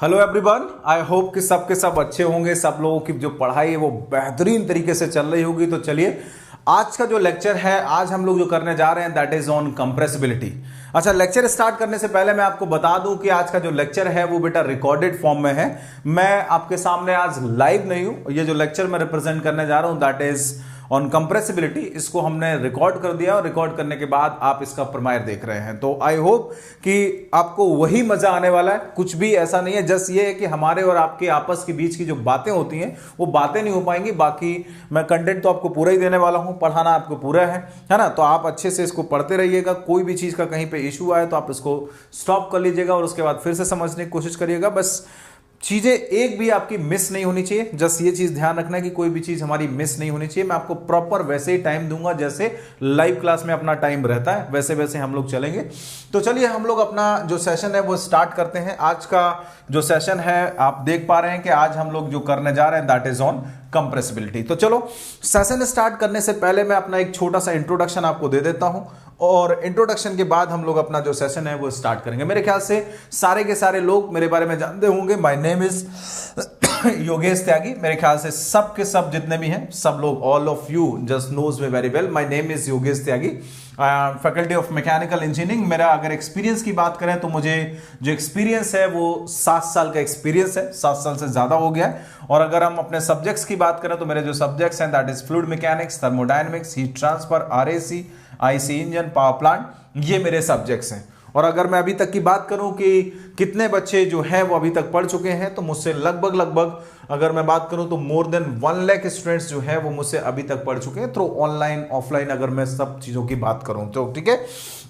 Hello everyone, I hope कि सबके सब अच्छे होंगे। सब लोगों की जो पढ़ाई है वो बेहतरीन तरीके से चल रही होगी। तो चलिए, आज का जो लेक्चर है, आज हम लोग जो करने जा रहे हैं दैट इज ऑन कंप्रेसिबिलिटी। अच्छा, लेक्चर स्टार्ट करने से पहले मैं आपको बता दूं कि आज का जो लेक्चर है वो बेटा रिकॉर्डेड फॉर्म में है। मैं आपके सामने आज लाइव नहीं हूं। ये जो लेक्चर मैं रिप्रेजेंट करने जा रहा हूं दैट इज ऑन कंप्रेसिबिलिटी, इसको हमने रिकॉर्ड कर दिया और रिकॉर्ड करने के बाद आप इसका प्रीमियर देख रहे हैं। तो आई होप कि आपको वही मजा आने वाला है। कुछ भी ऐसा नहीं है, जस्ट ये है कि हमारे और आपके आपस के बीच की जो बातें होती हैं वो बातें नहीं हो पाएंगी। बाकी मैं कंटेंट तो आपको पूरा ही देने वाला हूं, पढ़ाना आपको पूरा है ना। तो आप अच्छे से इसको पढ़ते रहिएगा। कोई भी चीज का कहीं पे इशू आए तो आप इसको स्टॉप कर लीजिएगा और उसके बाद फिर से समझने की कोशिश करिएगा। बस चीजें एक भी आपकी मिस नहीं होनी चाहिए। जस्ट ये चीज ध्यान रखना है कि कोई भी चीज हमारी मिस नहीं होनी चाहिए। मैं आपको प्रॉपर वैसे ही टाइम दूंगा जैसे लाइव क्लास में अपना टाइम रहता है, वैसे वैसे हम लोग चलेंगे। तो चलिए, हम लोग अपना जो सेशन है वो स्टार्ट करते हैं। आज का जो सेशन है आप देख पा रहे हैं कि आज हम लोग जो करने जा रहे हैं दैट इज ऑन कंप्रेसिबिलिटी। तो चलो, सेशन स्टार्ट करने से पहले मैं अपना एक छोटा सा इंट्रोडक्शन आपको दे देता हूं और इंट्रोडक्शन के बाद हम लोग अपना जो सेशन है वो स्टार्ट करेंगे। मेरे ख्याल से सारे के सारे लोग मेरे बारे में जानते होंगे। माय नेम इज योगेश त्यागी। मेरे ख्याल से सब के सब जितने भी हैं, सब लोग, all of you just knows me very well. My name is Yogesh Tyagi, faculty of mechanical engineering. मेरा अगर एक्सपीरियंस की बात करें तो मुझे जो एक्सपीरियंस है वो 7 साल का एक्सपीरियंस है, 7 साल से ज्यादा हो गया है। और अगर हम अपने सब्जेक्ट्स की बात करें तो मेरे जो सब्जेक्ट्स हैं that is fluid mechanics, thermodynamics, heat transfer, RAC, IC engine, power plant, ये मेरे सब्जेक्ट्स हैं। और अगर मैं अभी तक की बात करूं कि कितने बच्चे जो हैं वो अभी तक पढ़ चुके हैं, तो मुझसे लगभग अगर मैं बात करूं तो मोर देन 1 लाख स्टूडेंट्स जो है वो मुझसे अभी तक पढ़ चुके हैं थ्रू ऑनलाइन ऑफलाइन, अगर मैं सब चीजों की बात करूं तो ठीक है।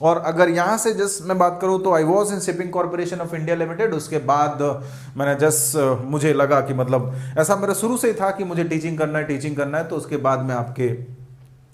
और अगर यहां से जस्ट मैं बात करूं तो I was in shipping corporation of India limited. उसके बाद मैंने जस्ट मुझे लगा कि मतलब ऐसा मेरा शुरू से ही था कि मुझे टीचिंग करना है। तो उसके बाद मैं आपके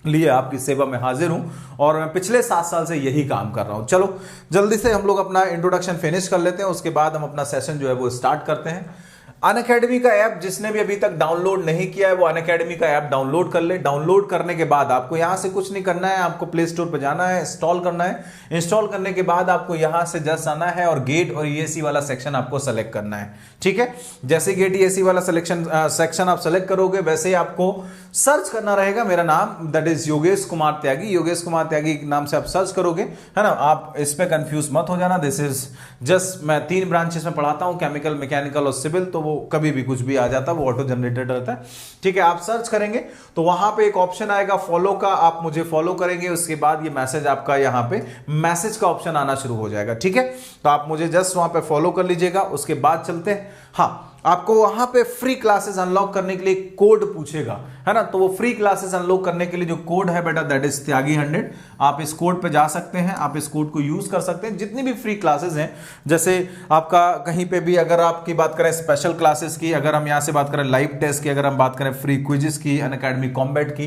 लिए आपकी सेवा में हाजिर हूं और मैं पिछले 7 साल से यही काम कर रहा हूं। चलो, जल्दी से हम लोग अपना इंट्रोडक्शन फिनिश कर लेते हैं, उसके बाद हम अपना सेशन जो है वो स्टार्ट करते हैं। अनअकैडमी का ऐप जिसने भी अभी तक डाउनलोड नहीं किया है वो अनअकैडमी का ऐप डाउनलोड कर ले। डाउनलोड करने के बाद आपको यहां से कुछ नहीं करना है, आपको प्ले स्टोर पर जाना है, इंस्टॉल करना है। इंस्टॉल करने के बाद आपको यहां से जस्ट आना है और गेट और ईएसी वाला सेक्शन आपको सेलेक्ट करना है। ठीक है, जैसे गेट ईएसी वाला सेक्शन आप सेलेक्ट करोगे वैसे ही आपको सर्च करना रहेगा मेरा नाम, दैट इज योगेश कुमार त्यागी। योगेश कुमार त्यागी नाम से आप सर्च करोगे, है ना। आप इस पे कंफ्यूज मत हो जाना। दिस इज जस्ट, मैं 3 ब्रांचेस में पढ़ाता हूं, केमिकल, मैकेनिकल और सिविल। तो वो कभी भी कुछ भी आ जाता है, वो ऑटो जनरेटेड रहता है। ठीक है, आप सर्च करेंगे तो वहां पे एक ऑप्शन आएगा फॉलो का, आप मुझे फॉलो करेंगे। उसके बाद ये मैसेज आपका यहाँ पे मैसेज का ऑप्शन आना शुरू हो जाएगा। ठीक है, तो आप मुझे जस्ट वहां पे फॉलो कर लीजिएगा। उसके बाद चलते हैं। हाँ, आपको वहां पे फ्री क्लासेस अनलॉक करने के लिए कोड पूछेगा, है ना। तो वो फ्री क्लासेस अनलॉक करने के लिए जो कोड है बेटा दैट इज त्यागी 100। आप इस कोड पे जा सकते हैं, आप इस कोड को यूज कर सकते हैं। जितनी भी फ्री क्लासेस हैं, जैसे आपका कहीं पे भी अगर आपकी बात करें स्पेशल क्लासेस की, अगर हम यहां से बात करें लाइव टेस्ट की, अगर हम बात करें फ्री क्विजेस की, अनअकैडमी कॉम्बैट की,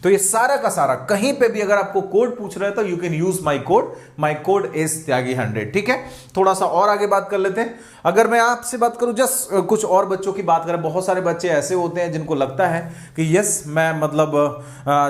तो ये सारा का सारा कहीं पे भी अगर आपको कोड पूछ रहे हैं तो you can use my code is Tyagi 100। ठीक है, थोड़ा सा और आगे बात कर लेते हैं। अगर मैं आपसे बात करूं जस्ट कुछ और बच्चों की बात करें, बहुत सारे बच्चे ऐसे होते हैं जिनको लगता है कि यस मैं मतलब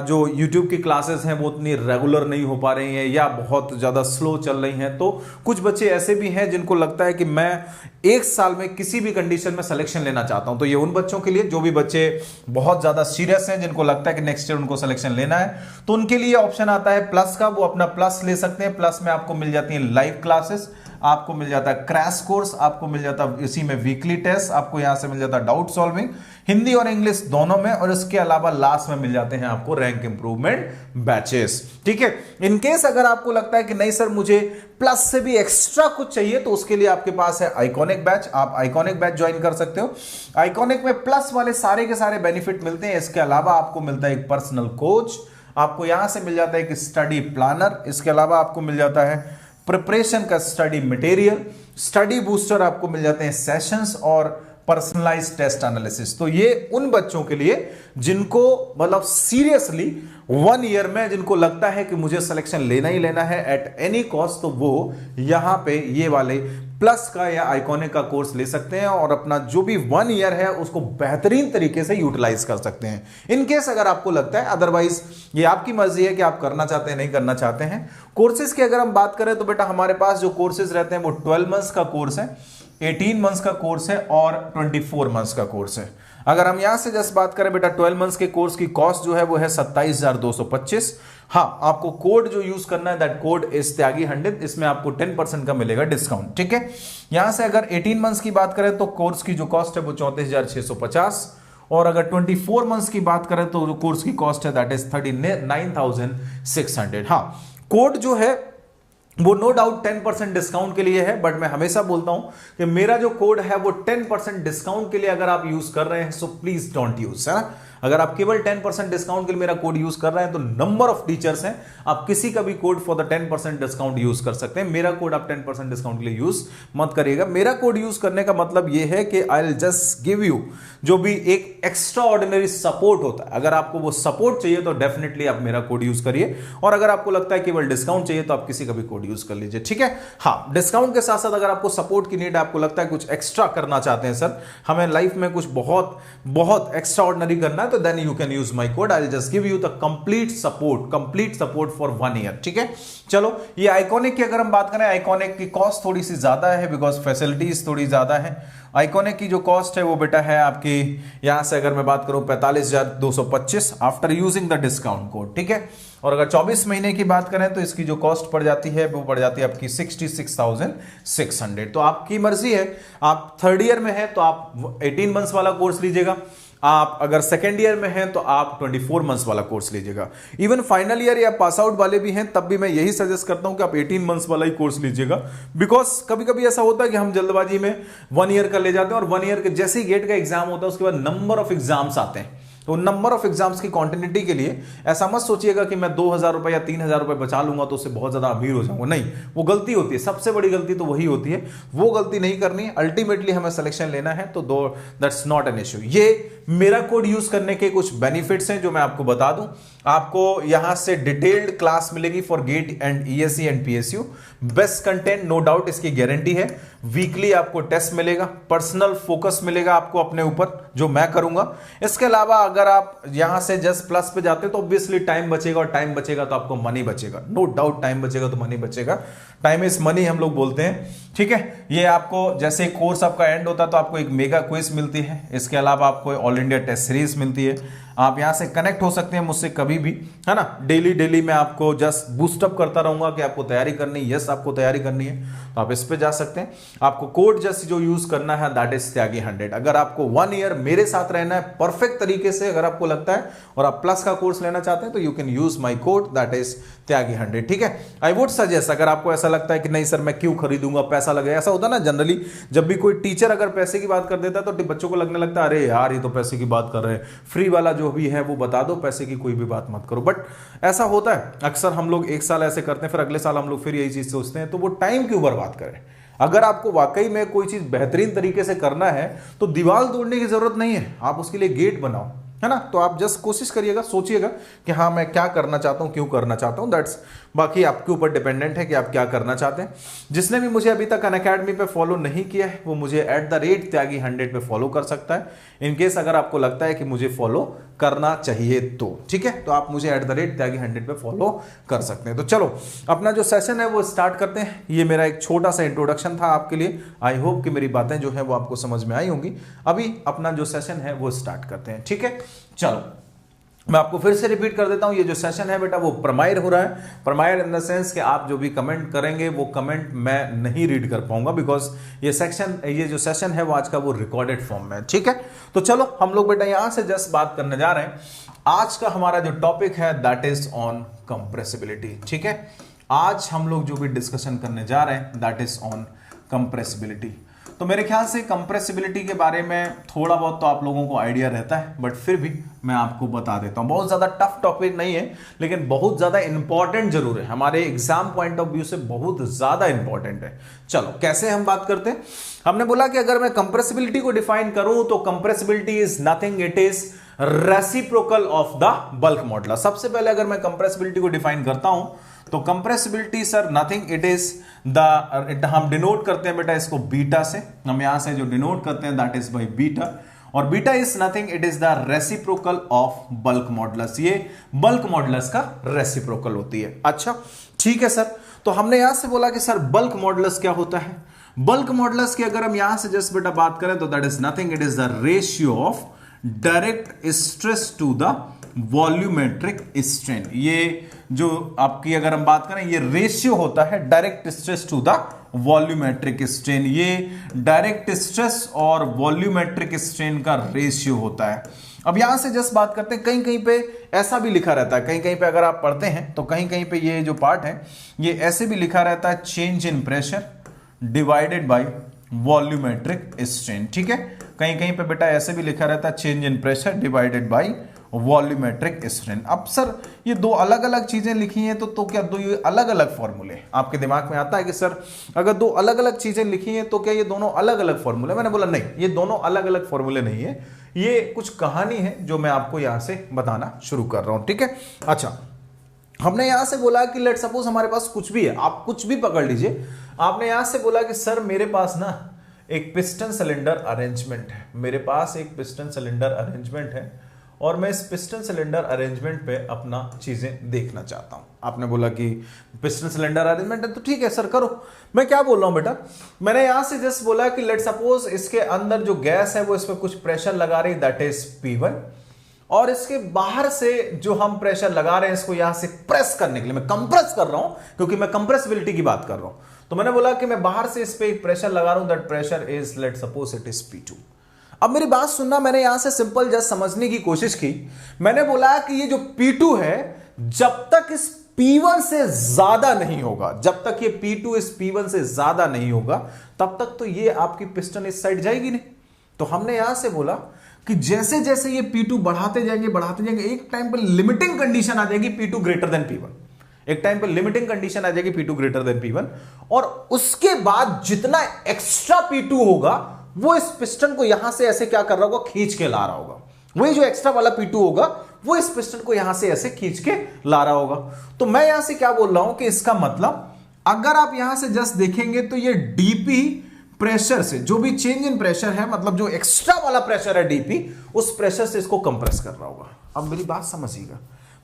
जो YouTube की क्लासेस हैं वो उतनी रेगुलर नहीं हो पा रही हैं या बहुत ज़्यादा स्लो चल रही हैं। तो कुछ बच्चे ऐसे भी हैं जिनको लगता है कि मैं 1 साल में किसी भी कंडीशन में सिलेक्शन लेना चाहता हूं। तो ये उन बच्चों के लिए, जो भी बच्चे बहुत ज़्यादा सीरियस हैं, जिनको लगता है कि नेक्स्ट ईयर उनको सिलेक्शन लेना है, तो उनके लिए ऑप्शन आता है प्लस का। वो अपना प्लस ले सकते हैं। प्लस में आपको मिल जाती है लाइव क्लासेस, आपको मिल जाता है क्रैश कोर्स, आपको मिल जाता है इसी में वीकली टेस्ट, आपको यहां से मिल जाता है डाउट सॉल्विंग हिंदी और इंग्लिश दोनों में, और इसके अलावा लास्ट में मिल जाते हैं आपको रैंक इंप्रूवमेंट बैचेस। ठीक है, इनकेस अगर आपको लगता है कि नहीं सर मुझे प्लस से भी एक्स्ट्रा कुछ चाहिए, तो उसके लिए आपके पास है आइकॉनिक बैच। आप आइकॉनिक बैच ज्वाइन कर सकते हो। आइकॉनिक में प्लस वाले सारे के सारे बेनिफिट मिलते हैं। इसके अलावा आपको मिलता है एक पर्सनल कोच, आपको यहां से मिल जाता है एक स्टडी प्लानर, इसके अलावा आपको मिल जाता है प्रिपरेशन का स्टडी मटेरियल, स्टडी बूस्टर, आपको मिल जाते हैं सेशंस और पर्सनलाइज टेस्ट एनालिसिस। तो ये उन बच्चों के लिए जिनको मतलब सीरियसली 1 ईयर में जिनको लगता है कि मुझे सिलेक्शन लेना ही लेना है एट एनी कॉस्ट, तो वो यहां पे ये वाले प्लस का या आइकॉनिक का कोर्स ले सकते हैं और अपना जो भी 1 ईयर है उसको बेहतरीन तरीके से यूटिलाइज कर सकते हैं। इनकेस अगर आपको लगता है, अदरवाइज ये आपकी मर्जी है कि आप करना चाहते हैं नहीं करना चाहते हैं। कोर्सेज की अगर हम बात करें तो बेटा हमारे पास जो कोर्सेज रहते हैं वो 12 मंथ्स का कोर्स है। 18 मंथ्स का कोर्स है और 24 मंथ्स का कोर्स है। अगर हम यहां से जस्ट बात करें बेटा 12 मंथ्स के कोर्स की कॉस्ट जो है वो है 27,225। हाँ, आपको कोड जो यूज करना है दैट कोड इज त्यागी 100, इसमें आपको 10% का मिलेगा डिस्काउंट। ठीक है, यहां से अगर 18 मंथ्स की बात करें तो कोर्स की जो कॉस्ट है वो 34,650, और अगर 24 मंथ्स की बात करें तो जो कोर्स की कॉस्ट है दैट इज 39,600। हाँ, कोड जो है वो नो डाउट 10% डिस्काउंट के लिए है, बट मैं हमेशा बोलता हूं कि मेरा जो कोड है वो 10% डिस्काउंट के लिए अगर आप यूज कर रहे हैं सो प्लीज डोंट यूज, है ना। अगर आप केवल 10% डिस्काउंट के लिए मेरा कोड यूज कर रहे हैं तो नंबर ऑफ टीचर्स हैं, आप किसी का भी code for the 10% discount use कर सकते हैं। मेरा कोड आप 10% डिस्काउंट के लिए यूज मत करिएगा। मेरा कोड यूज करने का मतलब यह है कि आई विल जस्ट गिव यू जो भी एक एक्स्ट्रा ऑर्डिनरी सपोर्ट होता है, अगर आपको वो सपोर्ट चाहिए तो डेफिनेटली आप मेरा कोड यूज करिए, और अगर आपको लगता है केवल डिस्काउंट चाहिए तो आप किसी का भी कोड यूज कर लीजिए। ठीक है, हाँ, डिस्काउंट के साथ साथ अगर आपको सपोर्ट की नीड है, आपको लगता है कुछ एक्स्ट्रा करना चाहते हैं, सर हमें लाइफ में कुछ बहुत बहुत एक्स्ट्रा ऑर्डिनरी करना है, तो then you can use my code. I will just give you the complete support for 1 year. ठीक है, चलो ये आइकॉनिक की अगर हम बात करें, आइकॉनिक की कॉस्ट थोड़ी सी ज्यादा है बिकॉज फैसिलिटीज थोड़ी ज्यादा है। आइकॉनिक की जो कॉस्ट है वो बेटा है आपकी, यहां से अगर मैं बात करूं 45,225 after using the discount code. ठीक है, और अगर 24 महीने की बात करें तो इसकी जो कॉस्ट पड़ जाती है वो पड़ जाती है आपकी 66,600। तो आपकी मर्जी है, आप थर्ड ईयर में है तो आप 18 मंथ्स वाला कोर्स लीजिएगा, आप अगर सेकेंड ईयर में हैं तो आप 24 मंथ्स वाला कोर्स लीजिएगा। इवन फाइनल ईयर या पास आउट वाले भी हैं तब भी मैं यही सजेस्ट करता हूं कि आप 18 मंथ्स वाला ही कोर्स लीजिएगा, बिकॉज कभी कभी ऐसा होता है कि हम जल्दबाजी में 1 ईयर का ले जाते हैं और 1 ईयर के जैसे ही गेट का एग्जाम होता है उसके बाद नंबर ऑफ एग्जाम्स आते हैं, तो नंबर ऑफ एग्जाम्स की क्वांटिटी के लिए ऐसा मत सोचिएगा कि मैं 2,000 रुपए या 3,000 रुपए बचा लूंगा तो उससे बहुत ज्यादा अमीर हो जाऊंगा। नहीं, वो गलती होती है, सबसे बड़ी गलती तो वही होती है, वो गलती नहीं करनी है। अल्टीमेटली हमें सिलेक्शन लेना है तो दैट्स नॉट एन इश्यू। ये मेरा कोड यूज करने के कुछ बेनिफिट्स हैं जो मैं आपको बता दूं। आपको यहां से डिटेल्ड क्लास मिलेगी for GATE and ESC and PSU, best content no doubt, इसकी गारंटी है। वीकली आपको टेस्ट मिलेगा, पर्सनल फोकस मिलेगा आपको अपने ऊपर जो मैं करूंगा। इसके अलावा अगर आप यहां से जस्ट प्लस पे जाते तो ऑब्वियसली टाइम बचेगा, और टाइम बचेगा तो आपको मनी बचेगा, नो डाउट टाइम बचेगा तो मनी बचेगा। टाइम इज मनी हम लोग बोलते हैं। ठीक है, ये आपको जैसे कोर्स आपका एंड होता है तो आपको एक मेगा क्विज मिलती है, इसके अलावा आपको ऑल इंडिया टेस्ट सीरीज मिलती है। आप यहां से कनेक्ट हो सकते हैं मुझसे कभी भी, है ना। डेली मैं आपको जस्ट बूस्टअप करता रहूंगा कि आपको तैयारी करनी है, यस आपको तैयारी करनी है तो आप इस पे जा सकते हैं। आपको कोड जस्ट जो यूज करना है दैट इज त्यागी 100। अगर आपको 1 ईयर मेरे साथ रहना है परफेक्ट तरीके से, अगर आपको लगता है और आप प्लस का कोर्स लेना चाहते हैं तो you can use my code that is Tyagi 100। ठीक है, आई वुड सजेस्ट, अगर आपको ऐसा लगता है कि नहीं सर मैं क्यों खरीदूंगा, पैसा लगेगा, ऐसा होता है ना जनरली, जब भी कोई टीचर अगर पैसे की बात कर देता है तो बच्चों को लगने लगता है अरे यार ये तो पैसे की बात कर रहे हैं, फ्री वाला जो भी है वो बता दो, पैसे की कोई भी बात मत करो। बट ऐसा होता है अक्सर, हम लोग एक साल ऐसे करते हैं फिर अगले साल हम लोग फिर यही चीज सोचते हैं, तो वो टाइम क्यों बर्बाद करें। अगर आपको वाकई में कोई चीज बेहतरीन तरीके से करना है तो दीवार तोड़ने की जरूरत नहीं है, आप उसके लिए गेट बनाओ, है ना। तो आप जस्ट कोशिश करिएगा, सोचिएगा कि हाँ मैं क्या करना चाहता हूं, क्यों करना चाहता हूं, दैट्स बाकी आपके ऊपर डिपेंडेंट है कि आप क्या करना चाहते हैं। जिसने भी मुझे अभी तक अनअकैडमी पे फॉलो नहीं किया है वो मुझे @त्यागी 100 पे फॉलो कर सकता है। इनकेस अगर आपको लगता है कि मुझे फॉलो करना चाहिए तो ठीक है, तो आप मुझे @त्यागी 100 पे फॉलो कर सकते हैं। तो चलो अपना जो सेशन है वो स्टार्ट करते हैं। ये मेरा एक छोटा सा इंट्रोडक्शन था आपके लिए, आई होप कि मेरी बातें जो है वो आपको समझ में आई होंगी। अभी अपना जो सेशन है वो स्टार्ट करते हैं। ठीक है, चलो मैं आपको फिर से रिपीट कर देता हूं, ये जो सेशन है बेटा वो प्रमायर हो रहा है। प्रमायर इन द सेंस कि आप जो भी कमेंट करेंगे वो कमेंट मैं नहीं रीड कर पाऊंगा, बिकॉज ये जो सेशन है वो आज का वो रिकॉर्डेड फॉर्म में। ठीक है, तो चलो हम लोग बेटा यहां से जस्ट बात करने जा रहे हैं। आज का हमारा जो टॉपिक है दैट इज ऑन कंप्रेसिबिलिटी। ठीक है, आज हम लोग जो भी डिस्कशन करने जा रहे हैं दैट इज ऑन कंप्रेसिबिलिटी। तो मेरे ख्याल से कंप्रेसिबिलिटी के बारे में थोड़ा बहुत तो आप लोगों को आइडिया रहता है, बट फिर भी मैं आपको बता देता हूं। बहुत ज्यादा टफ टॉपिक नहीं है लेकिन बहुत ज्यादा इंपॉर्टेंट जरूर है, हमारे एग्जाम पॉइंट ऑफ व्यू से बहुत ज्यादा इंपॉर्टेंट है। चलो कैसे हम बात करते हैं, हमने बोला कि अगर मैं कंप्रेसिबिलिटी को डिफाइन करूं तो compressibility is nothing, it is reciprocal of the bulk modulus. सबसे पहले अगर मैं कंप्रेसिबिलिटी को डिफाइन करता हूं तो compressibility sir nothing, it is हम डिनोट करते हैं बेटा इसको बीटा से, हम यहां से जो डिनोट करते हैं दैट इज बाय बीटा, और beta is nothing, it is the reciprocal of bulk modulus. ये बल्क मॉडुलस का रेसिप्रोकल होती है। अच्छा ठीक है सर, तो हमने यहां से बोला कि सर बल्क मॉडुलस क्या होता है। बल्क मॉडुलस की अगर हम यहां से जस्ट बेटा बात करें तो that is nothing, it is the ratio of direct stress to the volumetric strain. ये जो आपकी अगर हम बात करें ये रेशियो होता है direct stress to the volumetric strain. ये डायरेक्ट स्ट्रेस और वॉल्यूमेट्रिक स्ट्रेन का रेशियो होता है। अब यहां से जस्ट बात करते हैं, कहीं कहीं पे ऐसा भी लिखा रहता है, कहीं कहीं पे अगर आप पढ़ते हैं तो कहीं कहीं पे ये जो पार्ट है ये ऐसे भी लिखा रहता है, change in pressure divided by volumetric strain. ठीक है, कहीं कहीं पे बेटा ऐसे भी लिखा रहता है, change in pressure divided by volumetric strain. अब सर ये दो अलग अलग चीजें लिखी हैं तो क्या दो ये अलग अलग फॉर्मूले? आपके दिमाग में आता है कि सर अगर दो अलग अलग चीजें लिखी हैं तो क्या ये दोनों अलग अलग फॉर्मूले? मैंने बोला नहीं, ये दोनों अलग अलग फॉर्मूले नहीं है, ये कुछ कहानी है जो मैं आपको यहां से बताना शुरू कर रहा हूं। ठीक है, अच्छा हमने यहां से बोला कि लेट सपोज हमारे पास कुछ भी है, आप कुछ भी पकड़ लीजिए। आपने यहां से बोला कि सर मेरे पास ना एक पिस्टन सिलेंडर अरेंजमेंट है, मेरे पास एक पिस्टन सिलेंडर अरेंजमेंट है और मैं इस पिस्टन सिलेंडर अरेंजमेंट पे अपना चीजें देखना चाहता हूं। आपने बोला कि पिस्टन सिलेंडर अरेंजमेंट है तो ठीक है सर करो। मैं क्या बोल रहा हूं बेटा, मैंने यहां से जस्ट बोला कि लेट सपोज इसके अंदर जो गैस है वो इस पर कुछ प्रेशर लगा रही, दैट इज P1, और इसके बाहर से जो हम प्रेशर लगा रहे हैं इसको यहां से प्रेस करने के लिए, मैं कंप्रेस कर रहा हूं क्योंकि मैं कंप्रेसिबिलिटी की बात कर रहा हूं, तो मैंने बोला कि मैं बाहर से इस पे एक प्रेशर लगा रहा हूं, that pressure is let suppose it is P2। अब मेरी बात सुनना, मैंने यहां से सिंपल जस्ट समझने की कोशिश की। मैंने बोला कि ये जो P2 है जब तक इस P1 से ज्यादा नहीं होगा, जब तक ये P2 इस P1 से ज्यादा नहीं होगा तब तक तो ये आपकी पिस्टन इस साइड जाएगी नहीं। तो हमने यहां से बोला कि जैसे जैसे ये P2 बढ़ाते जाएंगे, एक टाइम पर लिमिटिंग कंडीशन आ जाएगी P2 ग्रेटर देन P1, एक टाइम पर लिमिटिंग कंडीशन आ जाएगी P2 ग्रेटर देन P1, और उसके बाद जितना एक्स्ट्रा P2 होगा वो इस पिस्टन को यहां से ऐसे क्या कर रहा होगा, खींच के ला रहा होगा। वही जो एक्स्ट्रा वाला P2 होगा वो इस पिस्टन को यहां से ऐसे खींच के ला रहा होगा। तो मैं यहां से क्या बोल रहा हूं कि इसका मतलब अगर आप यहां से जस्ट देखेंगे तो ये डीपी प्रेशर से जो भी चेंज इन प्रेशर है, मतलब जो एक्स्ट्रा वाला प्रेशर है डीपी, उस प्रेशर से इसको कंप्रेस कर रहा होगा। अब मेरी बात समझिएगा,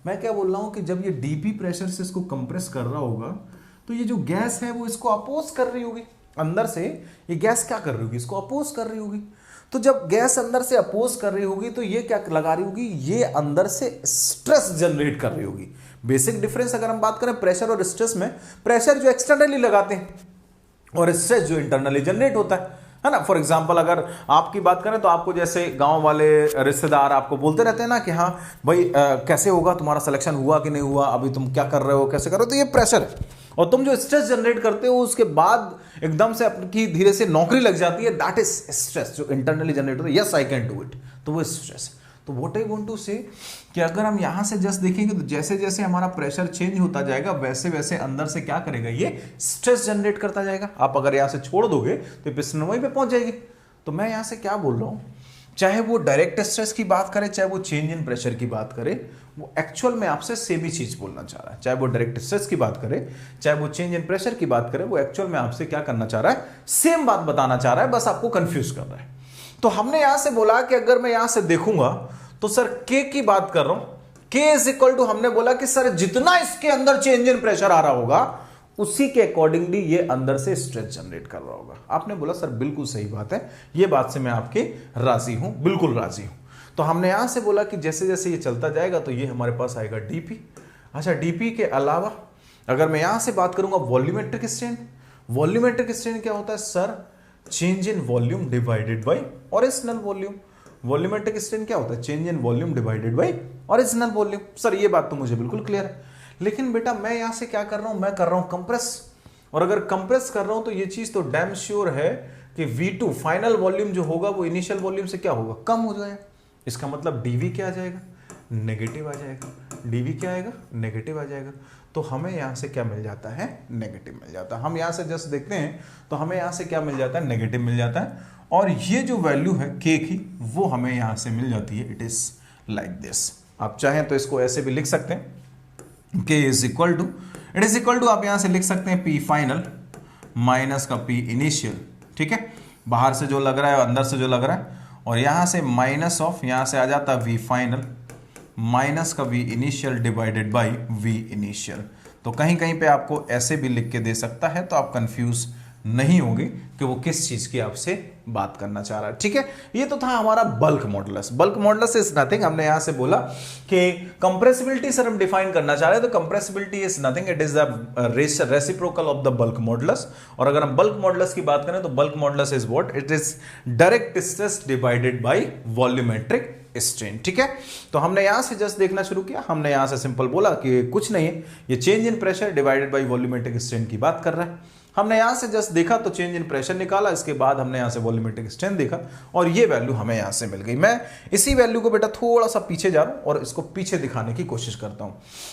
मैं क्या बोल रहा हूं कि जब ये डीपी प्रेशर से इसको कंप्रेस कर रहा होगा तो ये जो गैस है वो इसको अपोज कर रही होगी, अंदर से ये गैस क्या कर रही होगी, इसको अपोज कर रही होगी। तो जब गैस अंदर से अपोज कर रही होगी तो ये क्या लगा रही होगी, ये अंदर से स्ट्रेस जनरेट कर रही होगी। बेसिक डिफरेंस अगर हम बात करें प्रेशर और स्ट्रेस में, प्रेशर जो एक्सटर्नली लगाते हैं और स्ट्रेस जो इंटरनली जनरेट होता है ना। फॉर एग्जांपल अगर आपकी बात करें तो आपको जैसे गांव वाले रिश्तेदार आपको बोलते रहते हैं ना कि हाँ भाई कैसे होगा, तुम्हारा सिलेक्शन हुआ कि नहीं हुआ, अभी तुम क्या कर रहे हो, कैसे कर रहे हो, तो ये प्रेशर है। और तुम जो स्ट्रेस जनरेट करते हो उसके बाद एकदम से आपकी धीरे से नौकरी लग जाती है, दैट इज स्ट्रेस जो इंटरनली जनरेट होता है। Yes I can do it, तो वो स्ट्रेस। तो व्हाट आई वांट टू से कि अगर हम यहां से जस्ट देखेंगे तो जैसे जैसे हमारा प्रेशर चेंज होता जाएगा वैसे वैसे अंदर से क्या करेगा, ये स्ट्रेस जनरेट करता जाएगा। आप अगर यहां से छोड़ दोगे तो पिस्टन वहीं पे पहुंच जाएगी। तो मैं यहां से क्या बोल रहा हूं, चाहे वो डायरेक्ट स्ट्रेस की बात करे चाहे वो चेंज इन प्रेशर की बात करे, वो एक्चुअल में आपसे सेम ही चीज बोलना चाह रहा है। चाहे वो डायरेक्ट स्ट्रेस की बात करे चाहे वो चेंज इन प्रेशर की बात करे, वो एक्चुअल में आपसे क्या करना चाह रहा है, सेम बात बताना चाह रहा है, बस आपको कंफ्यूज कर रहा है। तो हमने यहां से बोला कि अगर मैं यहां से देखूंगा तो सर के की बात कर रहा हूं, के इज इक्वल टू, हमने बोला कि सर जितना इसके अंदर चेंज इन प्रेशर आ रहा होगा उसी के अकॉर्डिंगली ये अंदर से स्ट्रेस जनरेट कर रहा होगा। आपने बोला सर बिल्कुल सही बात है, ये बात से मैं आपके राजी हूं, बिल्कुल राजी हूं। तो हमने यहां से बोला कि जैसे जैसे ये चलता जाएगा तो ये हमारे पास आएगा डीपी। अच्छा, डीपी के अलावा अगर मैं यहां से बात करूंगा वॉल्यूमेट्रिक स्ट्रेन, वॉल्यूमेट्रिक स्ट्रेन क्या होता है sir, change in volume divided by original volume. Volumetric strain क्या होता है, change in volume divided by original volume. Sir ये बात तो मुझे बिल्कुल क्लियर है, लेकिन बेटा मैं यहां से क्या कर रहा हूं, मैं कर रहा हूं कंप्रेस, और अगर कंप्रेस कर रहा हूं तो ये चीज तो डैम श्योर है कि V2 फाइनल वॉल्यूम जो होगा वो इनिशियल वॉल्यूम से क्या होगा, कम हो जाएगा। इसका मतलब dV क्या आ जाएगा, नेगेटिव आ जाएगा। dV क्या आएगा, नेगेटिव आ जाएगा। तो हमें यहां से क्या मिल जाता है, नेगेटिव मिल जाता है। हम यहां से जस्ट देखते हैं तो हमें यहां से क्या मिल जाता है, नेगेटिव मिल जाता है। और ये जो वैल्यू है K की वो हमें यहां से मिल जाती है, इट इज लाइक दिस। आप चाहें तो इसको ऐसे भी लिख सकते हैं, K is equal to, it is equal to आप यहां से लिख सकते हैं P फाइनल माइनस का P इनिशियल। ठीक है, बाहर से जो लग रहा है अंदर से जो लग रहा है, और यहां से माइनस ऑफ, यहां से आ जाता है V फाइनल माइनस का V initial divided by V initial. तो कहीं कहीं पे आपको ऐसे भी लिख के दे सकता है, तो आप कंफ्यूज नहीं होंगे कि वो किस चीज की आपसे बात करना चाह रहा है। ठीक है, ये तो था हमारा bulk modulus. Bulk modulus is nothing, हमने यहां से बोला कि कंप्रेसिबिलिटी सर हम डिफाइन करना चाह रहे हैं, तो compressibility is nothing, it is the reciprocal of the bulk modulus. और अगर हम बल्क मॉडुलस की बात करें तो bulk modulus is what, it is direct stress divided by volumetric strain. ठीक है, तो हमने यहां से जस्ट देखना शुरू किया, हमने यहां से सिंपल बोला कि कुछ नहीं है, ये change in pressure divided by volumetric strain की बात कर रहा है। हमने यहां से जस्ट देखा तो चेंज इन प्रेशर निकाला, इसके बाद हमने यहां से वॉल्यूमेट्रिक स्ट्रेन देखा और ये वैल्यू हमें यहां से मिल गई। मैं इसी वैल्यू को बेटा थोड़ा सा पीछे जा रहा हूं और इसको पीछे दिखाने की कोशिश करता हूं।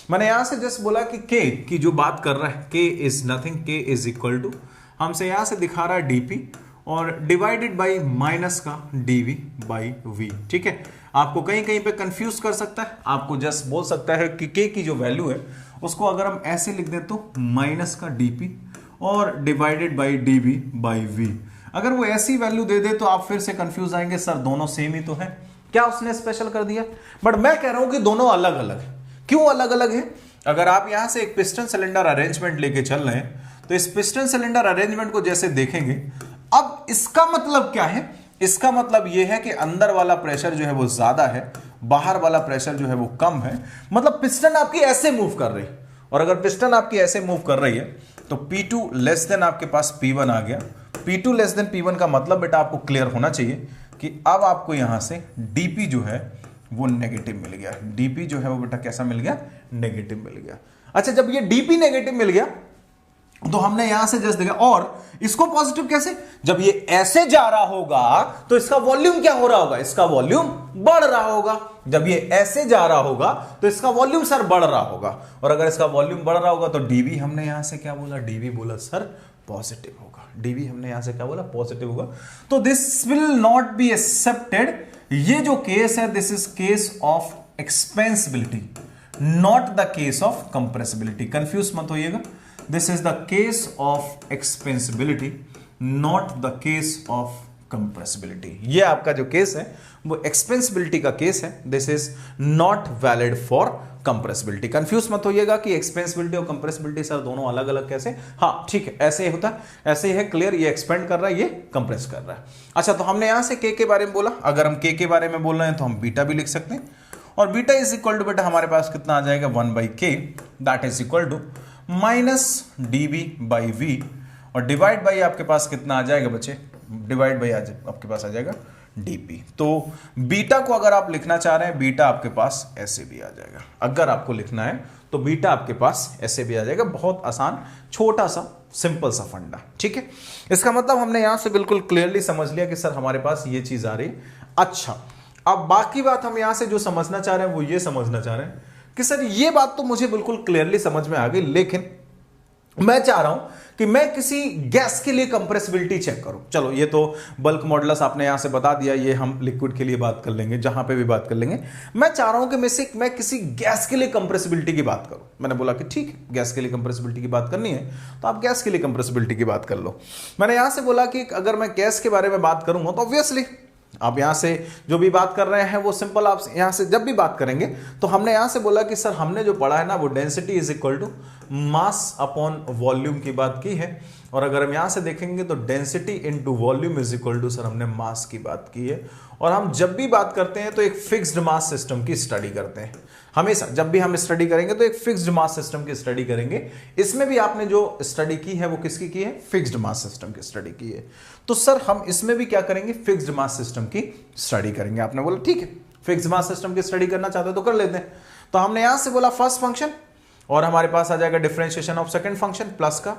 मैंने यहां से जस्ट बोला कि के की जो बात कर रहा है, के इज नथिंग, के इज इक्वल टू हमसे यहां से दिखा रहा है डीपी और डिवाइडेड बाई माइनस का डीवी बाई वी। ठीक है, आपको कहीं कहीं पे कंफ्यूज कर सकता है, आपको जस्ट बोल सकता है कि के की जो वैल्यू है उसको अगर हम ऐसे लिख दें तो माइनस का डीपी और divided by DV by V. अगर वो ऐसी वैल्यू दे दे तो आप फिर से कंफ्यूज आएंगे, सर दोनों सेम ही तो है, क्या उसने स्पेशल कर दिया? बट मैं कह रहा हूं कि दोनों अलग अलग है। क्यों अलग अलग है? अगर आप यहां से एक पिस्टन सिलेंडर अरेंजमेंट लेके चल रहे हैं तो इस पिस्टन सिलेंडर अरेंजमेंट को जैसे देखेंगे, अब इसका मतलब क्या है? इसका मतलब यह है कि अंदर वाला प्रेशर जो है वो ज्यादा है, बाहर वाला प्रेशर जो है वो कम है। मतलब पिस्टन आपकी ऐसे मूव कर रही है, और अगर पिस्टन आपकी ऐसे मूव कर रही है तो P2 लेस देन आपके पास P1 आ गया। P2 लेस देन P1 का मतलब बेटा आपको क्लियर होना चाहिए कि अब आपको यहां से dP जो है वो नेगेटिव मिल गया। dP जो है वो बेटा कैसा मिल गया? नेगेटिव मिल गया। अच्छा, जब ये dP नेगेटिव मिल गया तो हमने यहां से जस्ट देखा, और इसको पॉजिटिव कैसे? जब ये ऐसे जा रहा होगा तो इसका वॉल्यूम क्या हो रहा होगा? इसका वॉल्यूम बढ़ रहा होगा। जब ये ऐसे जा रहा होगा तो इसका वॉल्यूम सर बढ़ रहा होगा, और अगर इसका वॉल्यूम बढ़ रहा होगा तो डीवी हमने यहां से क्या बोला? डीवी बोला सर पॉजिटिव होगा। डीवी हमने यहां से क्या बोला? पॉजिटिव होगा। तो this will not be accepted. ये जो केस है, this is case of expansibility, not the case of compressibility. Confuse मत होइएगा, this is the case of expansibility, not the case of compressibility। ये आपका जो केस है वो एक्सपेंसिबिलिटी का केस है, this is not valid for compressibility. Confuse मत होइएगा कि एक्सपेंसिबिलिटी और कंप्रेसिबिलिटी सर दोनों अलग अलग कैसे? हाँ ठीक है, ऐसे ही होता है, ऐसे ही है। क्लियर, ये एक्सपेंड कर रहा है, ये कंप्रेस कर रहा है। अच्छा, तो हमने यहां से के बारे में बोला, अगर हम के बारे में बोल रहे हैं तो हम बीटा भी लिख सकते हैं, और बीटा इज इक्वल टू बेटा हमारे पास कितना आ जाएगा? 1/k, that is equal to minus dV by V, और डिवाइड बाई आपके पास कितना आ जाएगा बच्चे? डिवाइड बाई आपके पास आ जाएगा dP। तो बीटा को अगर आप लिखना चाह रहे हैं, बीटा आपके पास ऐसे भी आ जाएगा। अगर आपको लिखना है तो बीटा आपके पास ऐसे भी आ जाएगा। बहुत आसान, छोटा सा, सिंपल सा फंडा। ठीक है, इसका मतलब हमने यहां से बिल्कुल क्लियरली समझ लिया कि सर हमारे पास ये चीज आ रही। अच्छा, अब बाकी बात हम यहां से जो समझना चाह रहे हैं वो ये समझना चाह रहे हैं कि सर ये बात तो मुझे बिल्कुल क्लियरली समझ में आ गई, लेकिन मैं चाह रहा हूं कि मैं किसी गैस के लिए कंप्रेसिबिलिटी चेक करूं। चलो, ये तो बल्क मॉडुलस आपने यहां से बता दिया, ये हम लिक्विड के लिए बात कर लेंगे, जहां पे भी बात कर लेंगे। मैं चाह रहा हूं कि मैं किसी गैस के लिए कंप्रेसिबिलिटी की बात करूं। मैंने बोला कि ठीक है, गैस के लिए कंप्रेसिबिलिटी की बात करनी है तो आप गैस के लिए कंप्रेसिबिलिटी की बात कर लो। मैंने यहां से बोला कि अगर मैं गैस के बारे में बात करूंगा तो ऑब्वियसली आप यहां से जो भी बात कर रहे हैं वो सिंपल, आप यहां से जब भी बात करेंगे तो हमने यहां से बोला कि सर हमने जो पढ़ा है ना वो density is equal to mass upon volume की बात की है, और अगर हम यहां से देखेंगे तो density into volume is equal to sir हमने मास की बात की है। और हम जब भी बात करते हैं तो एक फिक्स्ड मास सिस्टम की स्टडी करते हैं। हमेशा जब भी हम स्टडी करेंगे तो एक फिक्स्ड मास सिस्टम की स्टडी करेंगे। इसमें भी आपने जो स्टडी की है वो किसकी की है? फिक्स्ड मास सिस्टम की स्टडी की है। तो सर हम इसमें भी क्या करेंगे? फिक्स्ड मास सिस्टम की स्टडी करेंगे। आपने बोला ठीक है, फिक्स्ड मास सिस्टम की स्टडी करना चाहते हो तो कर लेते हैं। तो हमने यहां से बोला फर्स्ट फंक्शन, और हमारे पास आ जाएगा differentiation of second function plus का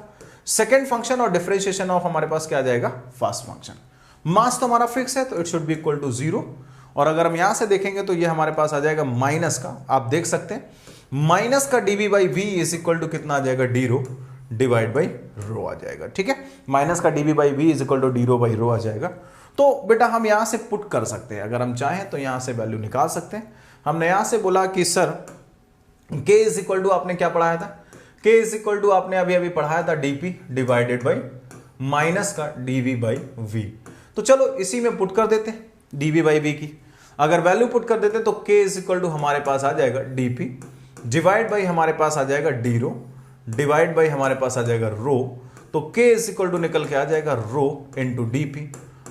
सेकंड फंक्शन, और डिफरेंशिएशन ऑफ हमारे पास क्या आ जाएगा? First function. मास तो हमारा फिक्स है तो it should be equal to 0, और अगर हम यहां से देखेंगे तो ये हमारे पास आ जाएगा माइनस का, आप देख सकते हैं माइनस का dV by V is equal to कितना आ जाएगा? d rho divide by rho आ जाएगा। ठीक है, माइनस का dV by V is equal to d rho by rho आ जाएगा। तो बेटा हम यहां से पुट कर सकते हैं, अगर हम चाहें तो यहां से वैल्यू निकाल सकते हैं। हमने यहां से बोला कि sir k is equal to, आपने क्या पढ़ाया था? k इज इक्वल टू आपने अभी अभी पढ़ाया था dP डिवाइडेड बाई माइनस का dV बाई वी। तो चलो इसी में पुट कर देते हैं dV बाई वी की। अगर वैल्यू पुट कर देते तो k इज इक्वल टू हमारे पास आ जाएगा dP डिवाइड बाई हमारे पास आ जाएगा d रो डिवाइड बाई हमारे पास आ जाएगा रो। तो K इज इक्वल टू निकल के आ जाएगा रो इंटू dp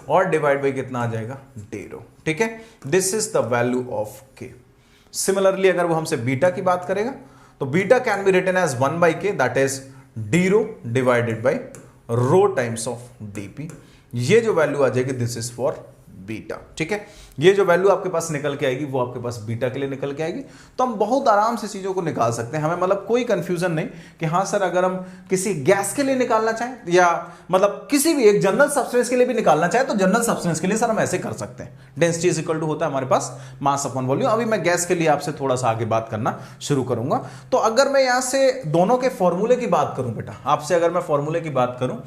और डिवाइड बाई कितना आ जाएगा d रो। ठीक है, this is the value of K। Similarly अगर वो हमसे बीटा की बात करेगा तो beta can be written as 1 by K, that is d rho divided by rho times of dp। ये जो वैल्यू आ जाएगी दिस इज फॉर बीटा। ठीक है, ये जो वैल्यू आपके पास निकल के आएगी वो आपके पास बीटा के लिए निकल के आएगी। तो हम बहुत आराम से चीजों को निकाल सकते हैं, हमें मतलब कोई कंफ्यूजन नहीं कि हाँ सर अगर हम किसी गैस के लिए निकालना चाहें या मतलब किसी भी एक जनरल सब्सटेंस के लिए भी निकालना चाहें तो जनरल सब्सटेंस के लिए सर हम ऐसे कर सकते हैं। डेंसिटी इज इक्वल टू होता है हमारे पास मास अपॉन वॉल्यूम। अभी मैं गैस के लिए आपसे थोड़ा सा आगे बात करना शुरू करूंगा। तो अगर मैं यहां से दोनों के फॉर्मूले की बात करूं बेटा, आपसे अगर मैं फॉर्मूले की बात करूं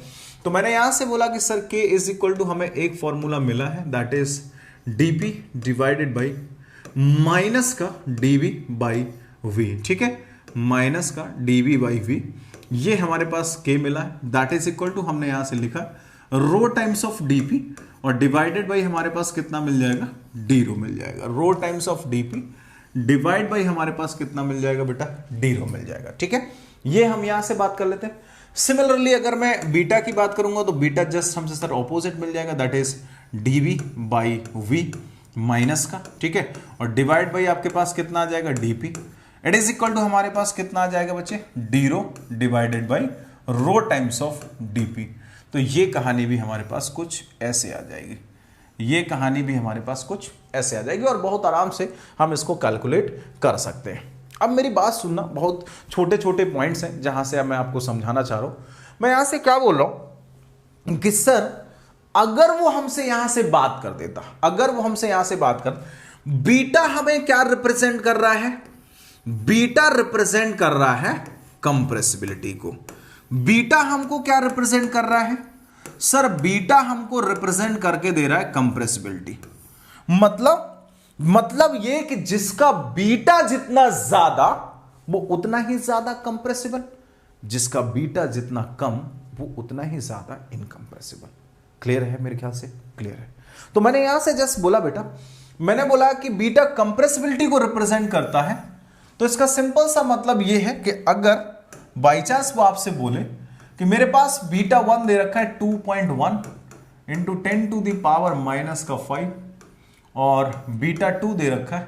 तो मैंने यहां से बोला कि sir K is equal to हमें एक फॉर्मूला मिला है, that is dp divided by minus का dv बाई v। ठीक है, माइनस का dv बाई v, ये हमारे पास K मिला है, दैट इज इक्वल टू हमने यहां से लिखा रो टाइम्स ऑफ dp और डिवाइडेड बाई हमारे पास कितना मिल जाएगा d रो मिल जाएगा। Rho times of dp divide by हमारे पास कितना मिल जाएगा बेटा d रो मिल जाएगा। ठीक है, ये हम यहां से बात कर लेते हैं। सिमिलरली अगर मैं बीटा की बात करूंगा तो बीटा जस्ट हमसे सर ऑपोजिट मिल जाएगा, that is dv by v minus का। ठीक है, और डिवाइड बाई आपके पास कितना आ जाएगा dp, it is equal to हमारे पास कितना आ जाएगा बच्चे d rho divided by rho times of dp। तो ये कहानी भी हमारे पास कुछ ऐसे आ जाएगी, ये कहानी भी हमारे पास कुछ ऐसे आ जाएगी और बहुत आराम से हम इसको कैलकुलेट कर सकते हैं। अब मेरी बात सुनना, बहुत छोटे छोटे पॉइंट्स हैं जहां से अब मैं आपको समझाना चाह रहा हूं। मैं यहां से क्या बोल रहा हूं कि सर अगर वो हमसे यहां से बात कर देता, अगर वो हमसे यहां से बात कर, बीटा हमें क्या रिप्रेजेंट कर रहा है, बीटा रिप्रेजेंट कर रहा है कंप्रेसिबिलिटी को। बीटा हमको क्या रिप्रेजेंट कर रहा है सर, बीटा हमको रिप्रेजेंट करके दे रहा है कंप्रेसिबिलिटी। मतलब ये कि जिसका बीटा जितना ज्यादा वो उतना ही ज्यादा कंप्रेसिबल, जिसका बीटा जितना कम वो उतना ही ज्यादा इनकंप्रेसिबल। क्लियर है? मेरे ख्याल से क्लियर है। तो मैंने यहां से जस्ट बोला बेटा, मैंने बोला कि बीटा कंप्रेसिबिलिटी को रिप्रेजेंट करता है, तो इसका सिंपल सा मतलब यह है कि अगर बाई चांस वो आपसे बोले कि मेरे पास बीटा 1 दे रखा है 2.1 into 10 to the power minus का 5 और बीटा 2 दे रखा है,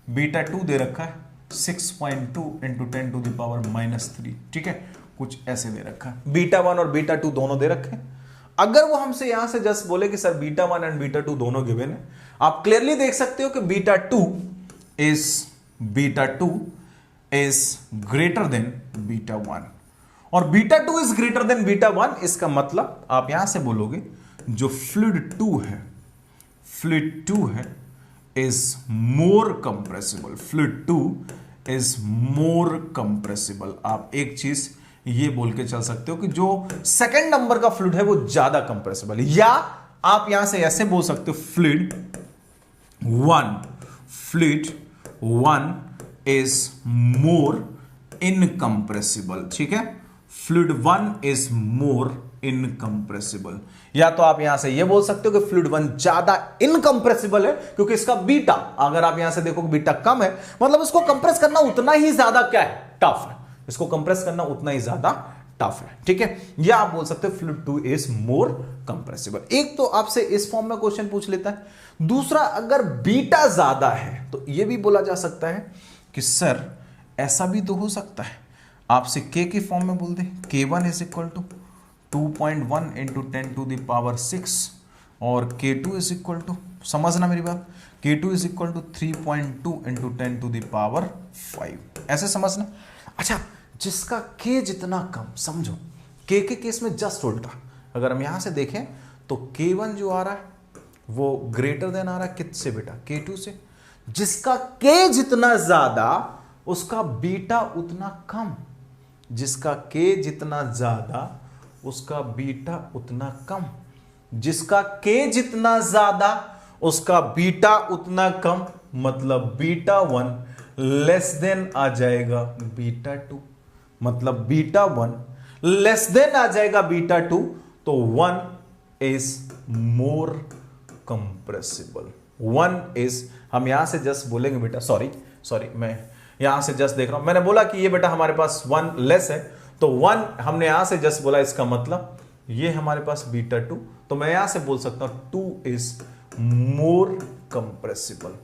बीटा 2 दे रखा है 6.2 into 10 to the power minus 3। ठीक है, कुछ ऐसे दे रखा है, बीटा 1 और बीटा 2 दोनों दे रखे हैं। अगर वो हमसे यहां से जस्ट बोले कि सर बीटा 1 एंड बीटा 2 दोनों गिवन है, आप क्लियरली देख सकते हो कि beta 2 is greater than beta 1 और beta 2 is greater than beta 1। इसका मतलब आप यहां से बोलोगे जो फ्लूइड 2 है is more compressible, fluid 2 is more compressible. आप एक चीज ये बोल के चल सकते हो कि जो सेकंड नंबर का फ्लूइड है वो ज्यादा कंप्रेसिबल है, या आप यहां से ऐसे बोल सकते हो फ्लूइड 1 इज मोर इनकंप्रेसिबल। ठीक है, फ्लूइड 1 इज मोर इनकंप्रेसिबल। या तो आप यहां से ये बोल सकते हो कि फ्लूइड 1 ज्यादा इनकंप्रेसिबल है क्योंकि इसका बीटा, अगर आप यहां से देखो बीटा कम है, मतलब इसको कंप्रेस करना उतना ही ज्यादा क्या है, टफ है, इसको कंप्रेस करना उतना ही ज्यादा टफ है। ठीक है, या आप बोल सकते हो फ्लूइड 2 इज मोर कंप्रेसिबल। एक तो आपसे इस फॉर्म में क्वेश्चन पूछ लेता है, दूसरा अगर बीटा ज्यादा है तो यह भी बोला जा सकता है कि सर ऐसा भी तो हो सकता है, आपसे K की फॉर्म में बोल दे K1 is equal to 2.1 into 10 to the power 6 और K2 इज इक्वल टू, समझना मेरी बात, K2 is equal to 3.2 into 10 to the power 5, ऐसे समझना। अच्छा, जिसका K जितना कम, समझो K के केस में जस्ट उल्टा, अगर हम यहां से देखें तो K1 जो आ रहा है वो ग्रेटर देन आ रहा है किससे बेटा, K2 से। जिसका K जितना ज्यादा उसका बीटा उतना कम, जिसका K जितना ज्यादा उसका बीटा उतना कम, जिसका K जितना ज्यादा उसका बीटा उतना कम, मतलब बीटा 1 लेस देन आ जाएगा बीटा 2, मतलब बीटा 1 लेस देन आ जाएगा बीटा 2, तो 1 इज मोर कंप्रेसिबल। 1 इज, हम यहां से जस्ट बोलेंगे बेटा, सॉरी मैं यहां से जस्ट देख रहा हूं, मैंने बोला कि ये बेटा हमारे पास 1 लेस है तो 1 हमने यहां से जस्ट बोला, इसका मतलब ये हमारे पास बीटा 2, तो मैं यहां से बोल सकता हूं 2 is more compressible,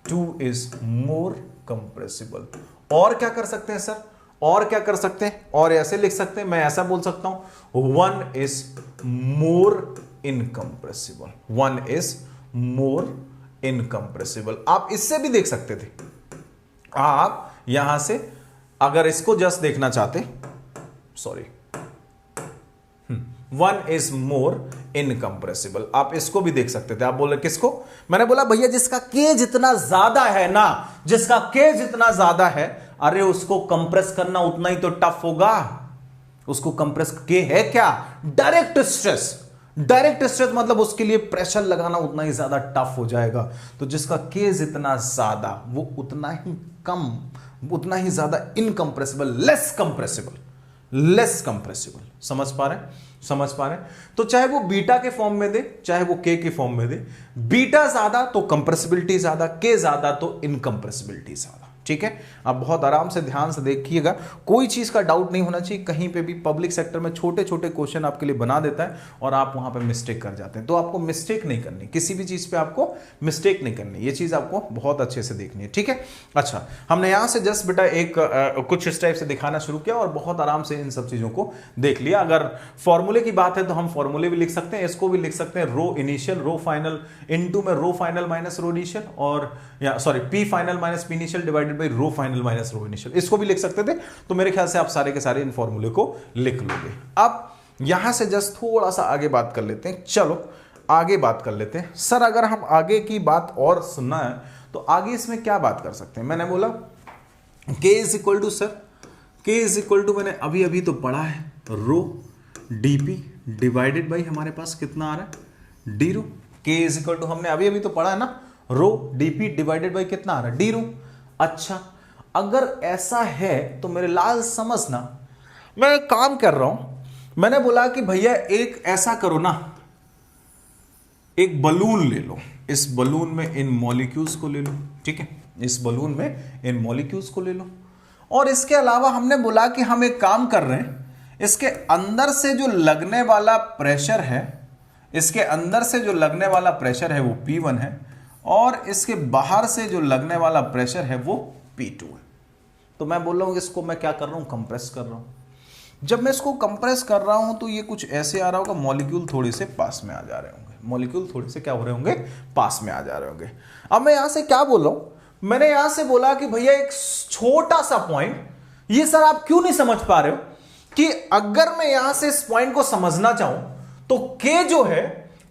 2 is more compressible. और क्या कर सकते हैं सर, और क्या कर सकते हैं, और ऐसे लिख सकते हैं, मैं ऐसा बोल सकता हूं 1 is more incompressible, 1 is more incompressible. आप इससे भी देख सकते थे, आप यहां से अगर इसको जस्ट देखना चाहते, सॉरी 1 इज मोर इनकंप्रेसिबल, आप इसको भी देख सकते थे। आप बोले किसको, मैंने बोला भैया जिसका के जितना ज्यादा है ना, जिसका के जितना ज्यादा है, अरे उसको कंप्रेस करना उतना ही तो टफ होगा। उसको कंप्रेस के है क्या, डायरेक्ट स्ट्रेस, डायरेक्ट स्ट्रेस मतलब उसके लिए प्रेशर लगाना उतना ही ज्यादा टफ हो जाएगा। तो जिसका के जितना ज्यादा वो उतना ही कम, उतना ही ज्यादा incompressible, less compressible, less compressible. समझ पा रहे हैं, समझ पा रहे हैं। तो चाहे वो बीटा के फॉर्म में दे, चाहे वो के के फॉर्म में दे, बीटा ज्यादा तो कंप्रेसिबिलिटी ज्यादा, के ज्यादा तो इनकंप्रेसिबिलिटी ज्यादा। ठीक है, आप बहुत आराम से ध्यान से देखिएगा, कोई चीज का डाउट नहीं होना चाहिए कहीं पे भी। पब्लिक सेक्टर में छोटे छोटे क्वेश्चन आपके लिए बना देता है और आप वहां पे मिस्टेक कर जाते हैं। तो आपको मिस्टेक नहीं करनी, किसी भी चीज पे आपको मिस्टेक नहीं करनी, ये चीज आपको बहुत अच्छे से देखनी है। ठीक है, अच्छा हमने यहां से जस्ट बेटा एक कुछ इस टाइप से दिखाना शुरू किया और बहुत आराम से इन सब चीजों को देख लिया। अगर फॉर्मूले की बात है तो हम फॉर्मूले भी लिख सकते हैं, इसको भी लिख सकते हैं रो इनिशियल रो फाइनल इनटू में रो फाइनल माइनस रो इनिशियल, और या sorry P final minus P initial divided by row final minus rho initial, इसको भी लिख सकते थे। तो मेरे ख्याल से आप सारे के सारे इन फॉर्मूले को लिख लोगे। अब यहां से जस्ट थोड़ा सा आगे बात कर लेते हैं, चलो आगे बात कर लेते हैं। सर अगर हम आगे की बात और सुनना है तो आगे इसमें क्या बात कर सकते हैं, मैंने बोला के इज इक्वल टू, सर के इज इक्वल टू मैंने अभी अभी तो पढ़ा है रो डीपी डिवाइडेड बाई हमारे पास कितना आ रहा है डी रो। के इज इक्वल टू हमने अभी अभी तो पढ़ा है ना, रो डीपी डिवाइडेड बाई कितना आ रहा है डी रो। अच्छा अगर ऐसा है तो मेरे लाल समझना, मैं एक काम कर रहा हूं, मैंने बोला कि भैया एक ऐसा करो ना, एक बलून ले लो, इस बलून में इन मॉलिक्यूल्स को ले लो। ठीक है, इस बलून में इन मॉलिक्यूल्स को ले लो, और इसके अलावा हमने बोला कि हम एक काम कर रहे हैं, इसके अंदर से जो लगने वाला प्रेशर है, इसके अंदर से जो लगने वाला प्रेशर है वो P1 है, और इसके बाहर से जो लगने वाला प्रेशर है वो P2 है। तो मैं बोल रहा हूं कि इसको मैं क्या कर रहा हूं, कंप्रेस कर रहा हूं। जब मैं इसको कंप्रेस कर रहा हूं तो ये कुछ ऐसे आ रहा होगा, मॉलिक्यूल थोड़े से पास में आ जा रहे होंगे, मॉलिक्यूल थोड़े से क्या हो रहे होंगे, पास में आ जा रहे होंगे। अब मैं यहां से क्या बोल रहा हूं, मैंने यहां से बोला कि भैया एक छोटा सा पॉइंट, ये सर आप क्यों नहीं समझ पा रहे हो कि अगर मैं यहां से इस पॉइंट को समझना चाहूं तो के जो है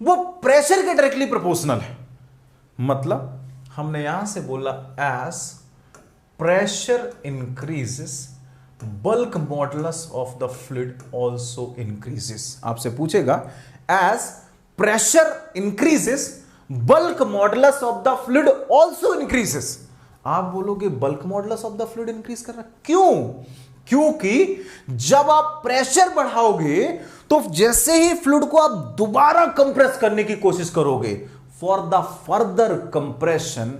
वो प्रेशर के डायरेक्टली प्रोपोर्शनल है। मतलब हमने यहां से बोला as pressure increases bulk modulus of the fluid also increases. आपसे पूछेगा as pressure increases bulk modulus of the fluid also increases. आप बोलोगे bulk modulus of the fluid increase कर रहा है, क्यों? क्योंकि जब आप प्रेशर बढ़ाओगे तो जैसे ही फ्लूइड को आप दोबारा कंप्रेस करने की कोशिश करोगे, for the further compression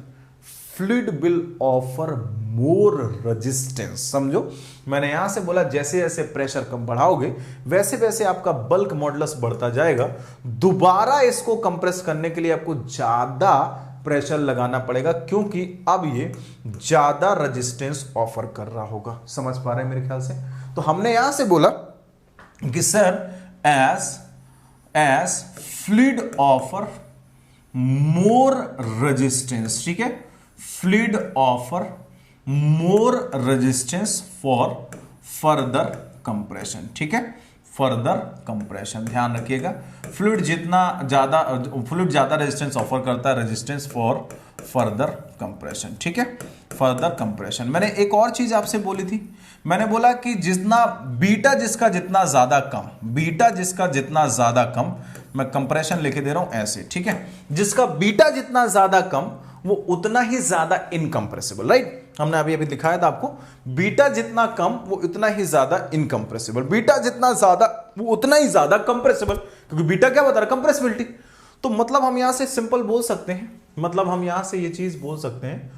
fluid will offer more resistance. समझो, मैंने यहां से बोला जैसे जैसे प्रेशर कम बढ़ाओगे वैसे वैसे आपका बल्क मॉडुलस बढ़ता जाएगा, दोबारा इसको कंप्रेस करने के लिए आपको ज्यादा प्रेशर लगाना पड़ेगा, क्योंकि अब ये ज्यादा रेजिस्टेंस ऑफर कर रहा होगा। समझ पा रहे हैं मेरे ख्याल से? तो हमने यहां से बोला कि sir as fluid offer more resistance, ठीक है, fluid offer more resistance for further compression. ठीक है, फर्दर कंप्रेशन ध्यान रखिएगा, फ्लूइड ज्यादा रेजिस्टेंस ऑफर करता है, रेजिस्टेंस फॉर फर्दर कंप्रेशन। ठीक है, फर्दर कंप्रेशन। मैंने एक और चीज आपसे बोली थी, मैंने बोला कि जितना बीटा जिसका जितना ज्यादा कम, बीटा जिसका जितना ज्यादा कम, मैं कंप्रेशन लिखे दे रहा हूं ऐसे, ठीक है, जिसका बीटा जितना ज्यादा कम वो उतना ही ज्यादा इनकंप्रेसिबल। राइट, हमने अभी अभी दिखाया था आपको, बीटा जितना कम वो उतना ही ज्यादा इनकंप्रेसिबल, बीटा जितना ज्यादा वो उतना ही ज्यादा कंप्रेसिबल, क्योंकि बीटा क्या बता रहा है, कंप्रेसिबिलिटी। तो मतलब हम यहां से सिंपल बोल सकते हैं, मतलब हम यहां से ये चीज बोल सकते हैं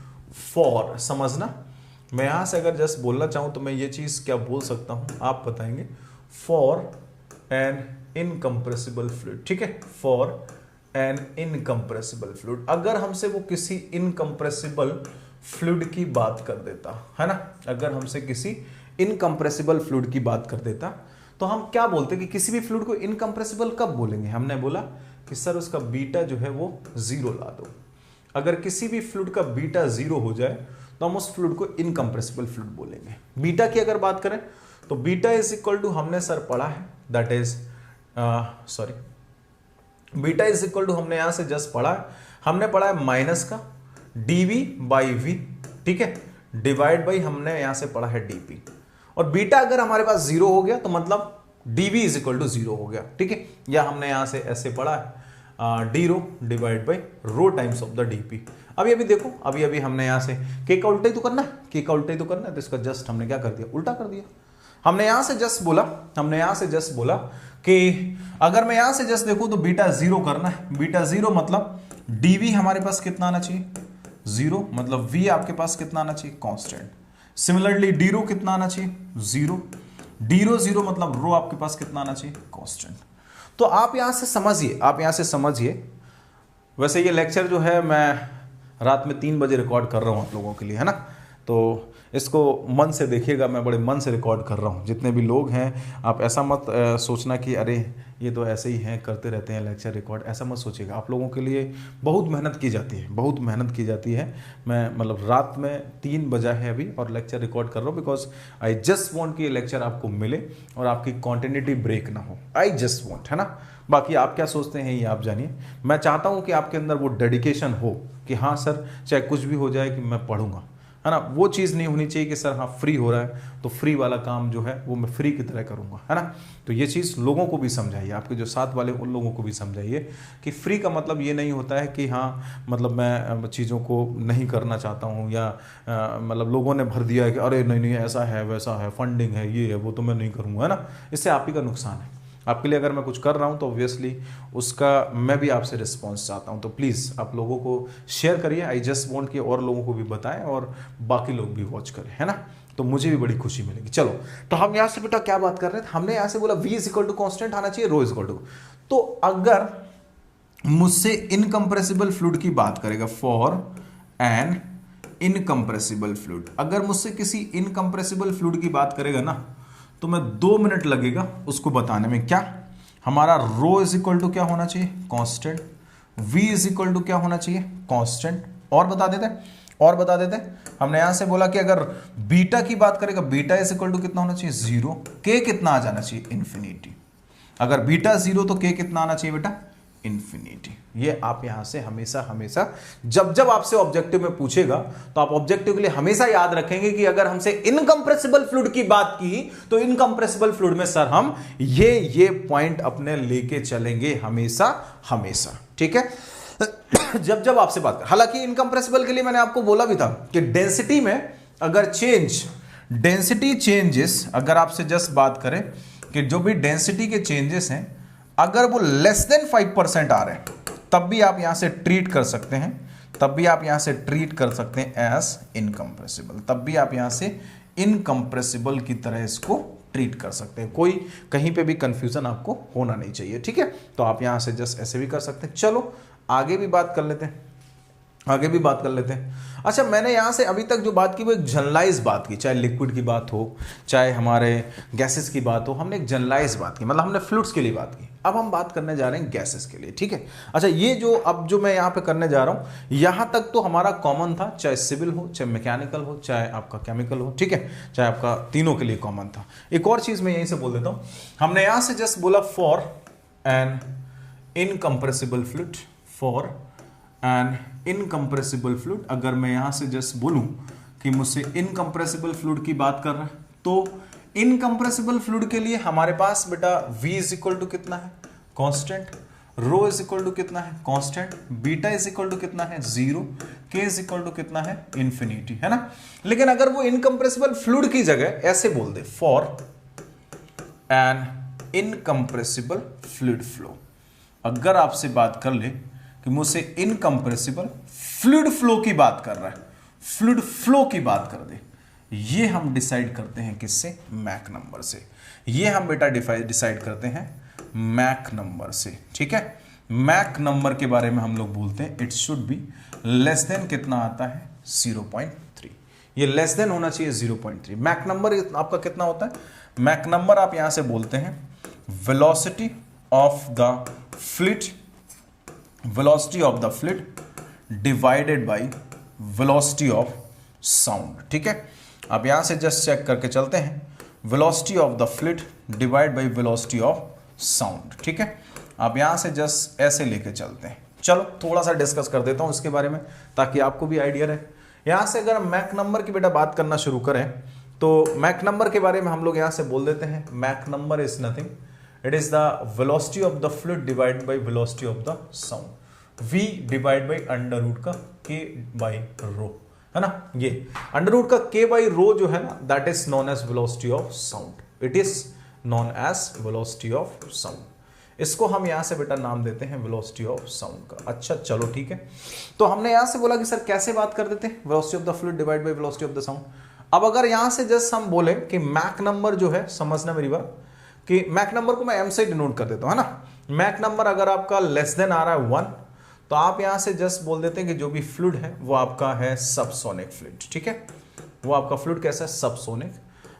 फॉर, समझना, मैं यहां से अगर जस्ट बोलना चाहूं तो मैं ये चीज क्या बोल सकता हूं, आप बताएंगे, फॉर एन इनकम्प्रेसिबल फ्लूइड, ठीक है, फॉर एन इनकम्प्रेसिबल फ्लूइड। अगर हमसे वो किसी इनकम्प्रेसिबल फ्लूइड की बात कर देता है ना, अगर हमसे किसी इनकम्प्रेसिबल फ्लूइड की बात कर देता तो हम क्या बोलते कि किसी भी फ्लूइड को इनकम्प्रेसिबल कब बोलेंगे, हमने बोला कि सर उसका बीटा जो है वो 0 ला दो। अगर किसी भी फ्लूइड का बीटा 0 हो जाए तो हम उस फ्लूइड को इनकम्प्रेसिबल फ्लूइड बोलेंगे। बीटा की अगर बात करें तो बीटा इज इक्वल टू, हमने सर पढ़ा है, that is beta is equal to, हमने यहां से जस्ट पढ़ा है, हमने पढ़ा है माइनस का dv बाई v, ठीक है, डिवाइड बाई हमने यहां से पढ़ा है dp। और बीटा अगर हमारे पास 0 हो गया तो मतलब dv इज इक्वल टू 0 हो गया, ठीक है, या हमने यहां से ऐसे पढ़ा है d rho divide by rho times of the dp। अभी अभी देखो, अभी अभी हमने यहां से k का उल्टा ही तो करना है, k का उल्टा ही तो करना है, तो इसका जस्ट हमने क्या कर दिया, उल्टा कर दिया। हमने यहां से जस्ट बोला कि अगर मैं यहां से जस्ट देखूं तो बीटा 0 करना है, बीटा 0 मतलब dv हमारे पास कितना आना चाहिए, 0, मतलब v आपके पास कितना आना चाहिए, कांस्टेंट। सिमिलरली d रो कितना आना चाहिए, 0, d रो 0 मतलब रो आपके पास कितना आना चाहिए, कांस्टेंट। तो आप यहां से समझिए, वैसे ये लेक्चर जो है मैं रात में 3 बजे रिकॉर्ड कर रहा हूं आप लोगों के लिए, है ना, तो इसको मन से देखिएगा, मैं बड़े मन से रिकॉर्ड कर रहा हूँ। जितने भी लोग हैं आप ऐसा मत सोचना कि अरे ये तो ऐसे ही हैं, करते रहते हैं लेक्चर रिकॉर्ड, ऐसा मत सोचिएगा। आप लोगों के लिए बहुत मेहनत की जाती है, मैं मतलब रात में 3 बजा है अभी और लेक्चर रिकॉर्ड कर रहा हूँ, बिकॉज आई जस्ट वॉन्ट कि ये लेक्चर आपको मिले और आपकी कॉन्टिन्यूटी ब्रेक ना हो, आई जस्ट वॉन्ट, है ना। बाकी आप क्या सोचते हैं ये आप जानिए। मैं चाहता हूँ कि आपके अंदर वो डेडिकेशन हो कि हाँ सर चाहे कुछ भी हो जाए कि मैं पढ़ूंगा, है ना। वो चीज़ नहीं होनी चाहिए कि सर हाँ फ्री हो रहा है तो फ्री वाला काम जो है वो मैं फ्री की तरह करूँगा, है ना। तो ये चीज़ लोगों को भी समझाइए, आपके जो साथ वाले उन लोगों को भी समझाइए कि फ्री का मतलब ये नहीं होता है कि हाँ मतलब मैं चीज़ों को नहीं करना चाहता हूँ या मतलब लोगों ने भर दिया है कि अरे नहीं ऐसा है वैसा है, फंडिंग है, ये है वो, तो मैं नहीं करूँगा, है ना। इससे आप ही का नुकसान है। आपके लिए अगर मैं कुछ कर रहा हूं तो ऑब्वियसली उसका मैं भी आपसे रिस्पॉन्स चाहता हूं, तो प्लीज़ आप लोगों को शेयर करिए। आई जस्ट वांट कि और लोगों को भी बताएं और बाकी लोग भी वॉच करें, है ना, तो मुझे भी बड़ी खुशी मिलेगी। चलो, तो हम यहां से बेटा क्या बात कर रहे थे, हमने यहां से बोला v is equal to constant आना चाहिए, रो इज इक्वल टू। तो अगर मुझसे इनकम्प्रेसिबल फ्लूइड की बात करेगा, फॉर एन इनकम्प्रेसिबल फ्लूइड, अगर मुझसे किसी इनकम्प्रेसिबल फ्लूइड की बात करेगा ना तो मैं 2 मिनट लगेगा उसको बताने में। क्या हमारा रो इज इक्वल टू क्या होना चाहिए, constant, v is equal to क्या होना चाहिए, कांस्टेंट, और बता देते हमने यहां से बोला कि अगर बीटा की बात करेगा, बीटा इज इक्वल टू कितना होना चाहिए, 0, k कितना आ जाना चाहिए, इन्फिनिटी। अगर बीटा 0 तो k कितना आना चाहिए बेटा, इन्फिनिटी। ये आप यहां से हमेशा जब आपसे ऑब्जेक्टिव में पूछेगा तो आप ऑब्जेक्टिव के लिए हमेशा याद रखेंगे कि अगर हमसे इनकम्प्रेसिबल फ्लूइड की बात की तो इनकम्प्रेसिबल फ्लूइड में सर हम ये पॉइंट अपने लेके चलेंगे हमेशा, ठीक है। जब आपसे बात कर, हालांकि इनकम्प्रेसिबल के लिए मैंने आपको बोला भी था कि डेंसिटी में अगर डेंसिटी चेंजेस, अगर आपसे जस्ट बात करें कि जो भी डेंसिटी के चेंजेस हैं अगर वो लेस देन 5% आ रहे हैं तब भी आप यहां से ट्रीट कर सकते हैं, एज इनकम्प्रेसिबल, तब भी आप यहां से इनकम्प्रेसिबल की तरह इसको ट्रीट कर सकते हैं। कोई कहीं पे भी कंफ्यूजन आपको होना नहीं चाहिए, ठीक है। तो आप यहां से जस्ट ऐसे भी कर सकते हैं। चलो आगे भी बात कर लेते हैं। अच्छा, मैंने यहां से अभी तक जो बात की वो एक जनरलाइज बात की, चाहे लिक्विड की बात हो चाहे हमारे गैसेस की बात हो, हमने एक जनरलाइज बात की, मतलब हमने फ्लूइड्स के लिए बात की। अब हम बात करने जा रहे हैं गैसेस के लिए, ठीक है। अच्छा, ये जो मैं यहां पे करने जा रहा हूं, यहां तक तो हमारा कॉमन था, चाहे सिविल हो, चाहे मैकेनिकल हो, चाहे आपका केमिकल हो, ठीक है, चाहे आपका तीनों के लिए कॉमन था। एक और चीज मैं यहीं से बोल देता हूं, हमने यहां से जस्ट बोला for an incompressible fluid, for an incompressible fluid. अगर मैं यहां से जस्ट बोलूं कि मुझसे इनकम्प्रेसिबल फ्लूइड की बात कर रहा है तो इनकम्प्रेसिबल फ्लूइड के लिए हमारे पास बेटा v इज इक्वल टू कितना है, constant, rho is equal to कितना है, constant, beta is equal to कितना है, 0, k इज इक्वल टू कितना है, इन्फिनिटी, है ना। लेकिन अगर वो इनकम्प्रेसिबल फ्लूइड की जगह ऐसे बोल दे, for an incompressible fluid flow, अगर आपसे बात कर ले कि मुझसे इनकम्प्रेसिबल फ्लूइड फ्लो की बात कर रहा है, फ्लूइड फ्लो की बात कर दे, ये हम डिसाइड करते हैं किससे? मैक नंबर से। ये हम बेटा डिसाइड करते हैं मैक नंबर से, ठीक है। मैक नंबर के बारे में हम लोग बोलते हैं it should be less than कितना आता है? 0.3। ये लेस देन होना चाहिए 0.3। मैक नंबर आपका कितना होता है? मैक नंबर आप यहां से बोलते हैं velocity of the fluid, velocity of the fluid divided bye velocity of sound, ठीक है। आप यहां से जस्ट चेक करके चलते हैं, velocity of the fluid divide by velocity of sound, ठीक है। आप यहां से जस्ट ऐसे लेके चलते हैं। चलो थोड़ा सा डिस्कस कर देता हूं इसके बारे में ताकि आपको भी आइडिया रहे। यहां से अगर हम मैक नंबर की बेटा बात करना शुरू करें तो मैक नंबर के बारे में हम लोग यहां से बोल देते हैं Mach number is nothing, it is the velocity of the fluid divide by velocity of the sound. v divide by under root का k बाय रो, है ना। ये अंडर रूट का k बाय रो जो है ना that is known as velocity of sound, it is known as velocity of sound. इसको हम यहां से बेटा नाम देते हैं वेलोसिटी ऑफ साउंड का। अच्छा चलो ठीक है, तो हमने यहां से बोला कि सर कैसे बात कर देते हैं velocity of the fluid divide by velocity of the sound. अब अगर यहां से जस्ट हम बोले कि मैक नंबर जो है, समझना मेरी बात, कि मैक नंबर को मैं m से डिनोट कर देता हूं, है ना। मैक नंबर अगर आपका लेस देन आ रहा है 1 तो आप यहां से जस्ट बोल देते हैं कि जो भी फ्लूइड है वो आपका है सबसोनिक फ्लूइड, ठीक है। वो आपका फ्लूइड कैसा है? सबसोनिक।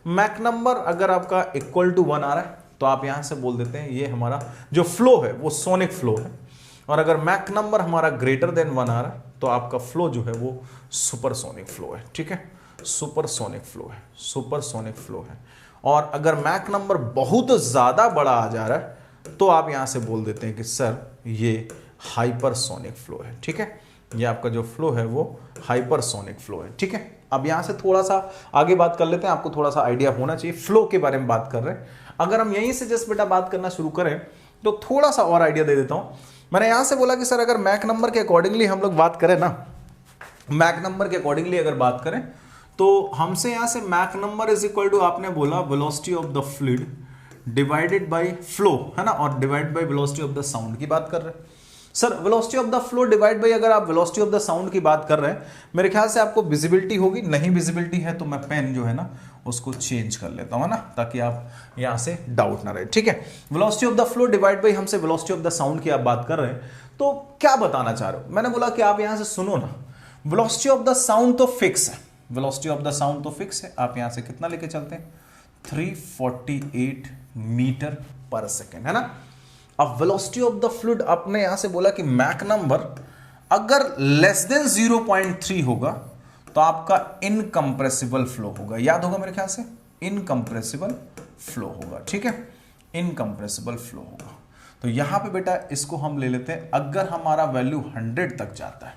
मैक नंबर अगर आपका इक्वल टू 1 आ रहा है तो आप यहां से बोल देते हैं ये हमारा जो फ्लो है वो सोनिक फ्लो है। और अगर मैक नंबर हमारा ग्रेटर देन 1 आ रहा है तो आपका फ्लो जो है वो सुपरसोनिक फ्लो है, ठीक है। सुपरसोनिक फ्लो है, सुपरसोनिक फ्लो है। और अगर मैक नंबर बहुत ज्यादा बड़ा आ जा रहा है तो आप यहां से बोल देते हैं कि सर ये हाइपरसोनिक फ्लो है, ठीक है। ये आपका जो फ्लो है वो हाइपरसोनिक फ्लो है, ठीक है। अब यहां से थोड़ा सा आगे बात कर लेते हैं, आपको थोड़ा सा आइडिया होना चाहिए फ्लो के बारे में बात कर रहे हैं। अगर हम यहीं से जस्ट बेटा बात करना शुरू करें तो थोड़ा सा और आइडिया दे देता हूं। मैंने यहां से बोला कि सर अगर मैक नंबर के अकॉर्डिंगली हम लोग बात करें ना, मैक नंबर के अकॉर्डिंगली अगर बात करें तो हमसे यहां से Mach number is equal to, आपने बोला velocity of the fluid divided by flow, है ना, और divide by velocity of the sound की बात कर रहे हैं। Sir velocity of the flow divide by, अगर आप वेलोसिटी ऑफ द साउंड की बात कर रहे हैं, मेरे ख्याल से आपको विजिबिलिटी होगी, नहीं विजिबिलिटी है तो मैं पेन जो है ना उसको चेंज कर लेता हूं, है ना, ताकि आप यहां से डाउट ना रहे, ठीक है। Velocity of the flow divide bye हमसे वेलोसिटी ऑफ द साउंड की आप बात कर रहे हैं तो क्या बताना चाह रहे हो? मैंने बोला कि आप यहां से सुनो ना, वेलोसिटी ऑफ द साउंड तो फिक्स है, वेलोसिटी ऑफ द साउंड तो फिक्स है। आप यहां से कितना लेके चलते हैं? 348 मीटर पर सेकेंड, है ना। अब वेलोसिटी ऑफ द फ्लूइड आपने यहां से बोला कि मैक नंबर अगर लेस देन 0.3 होगा तो आपका इनकंप्रेसिबल फ्लो होगा। याद होगा मेरे ख्याल से, इनकंप्रेसिबल फ्लो होगा, ठीक है, इनकंप्रेसिबल फ्लो होगा। तो यहां पे बेटा इसको हम ले लेते हैं, अगर हमारा वैल्यू 100 तक जाता है,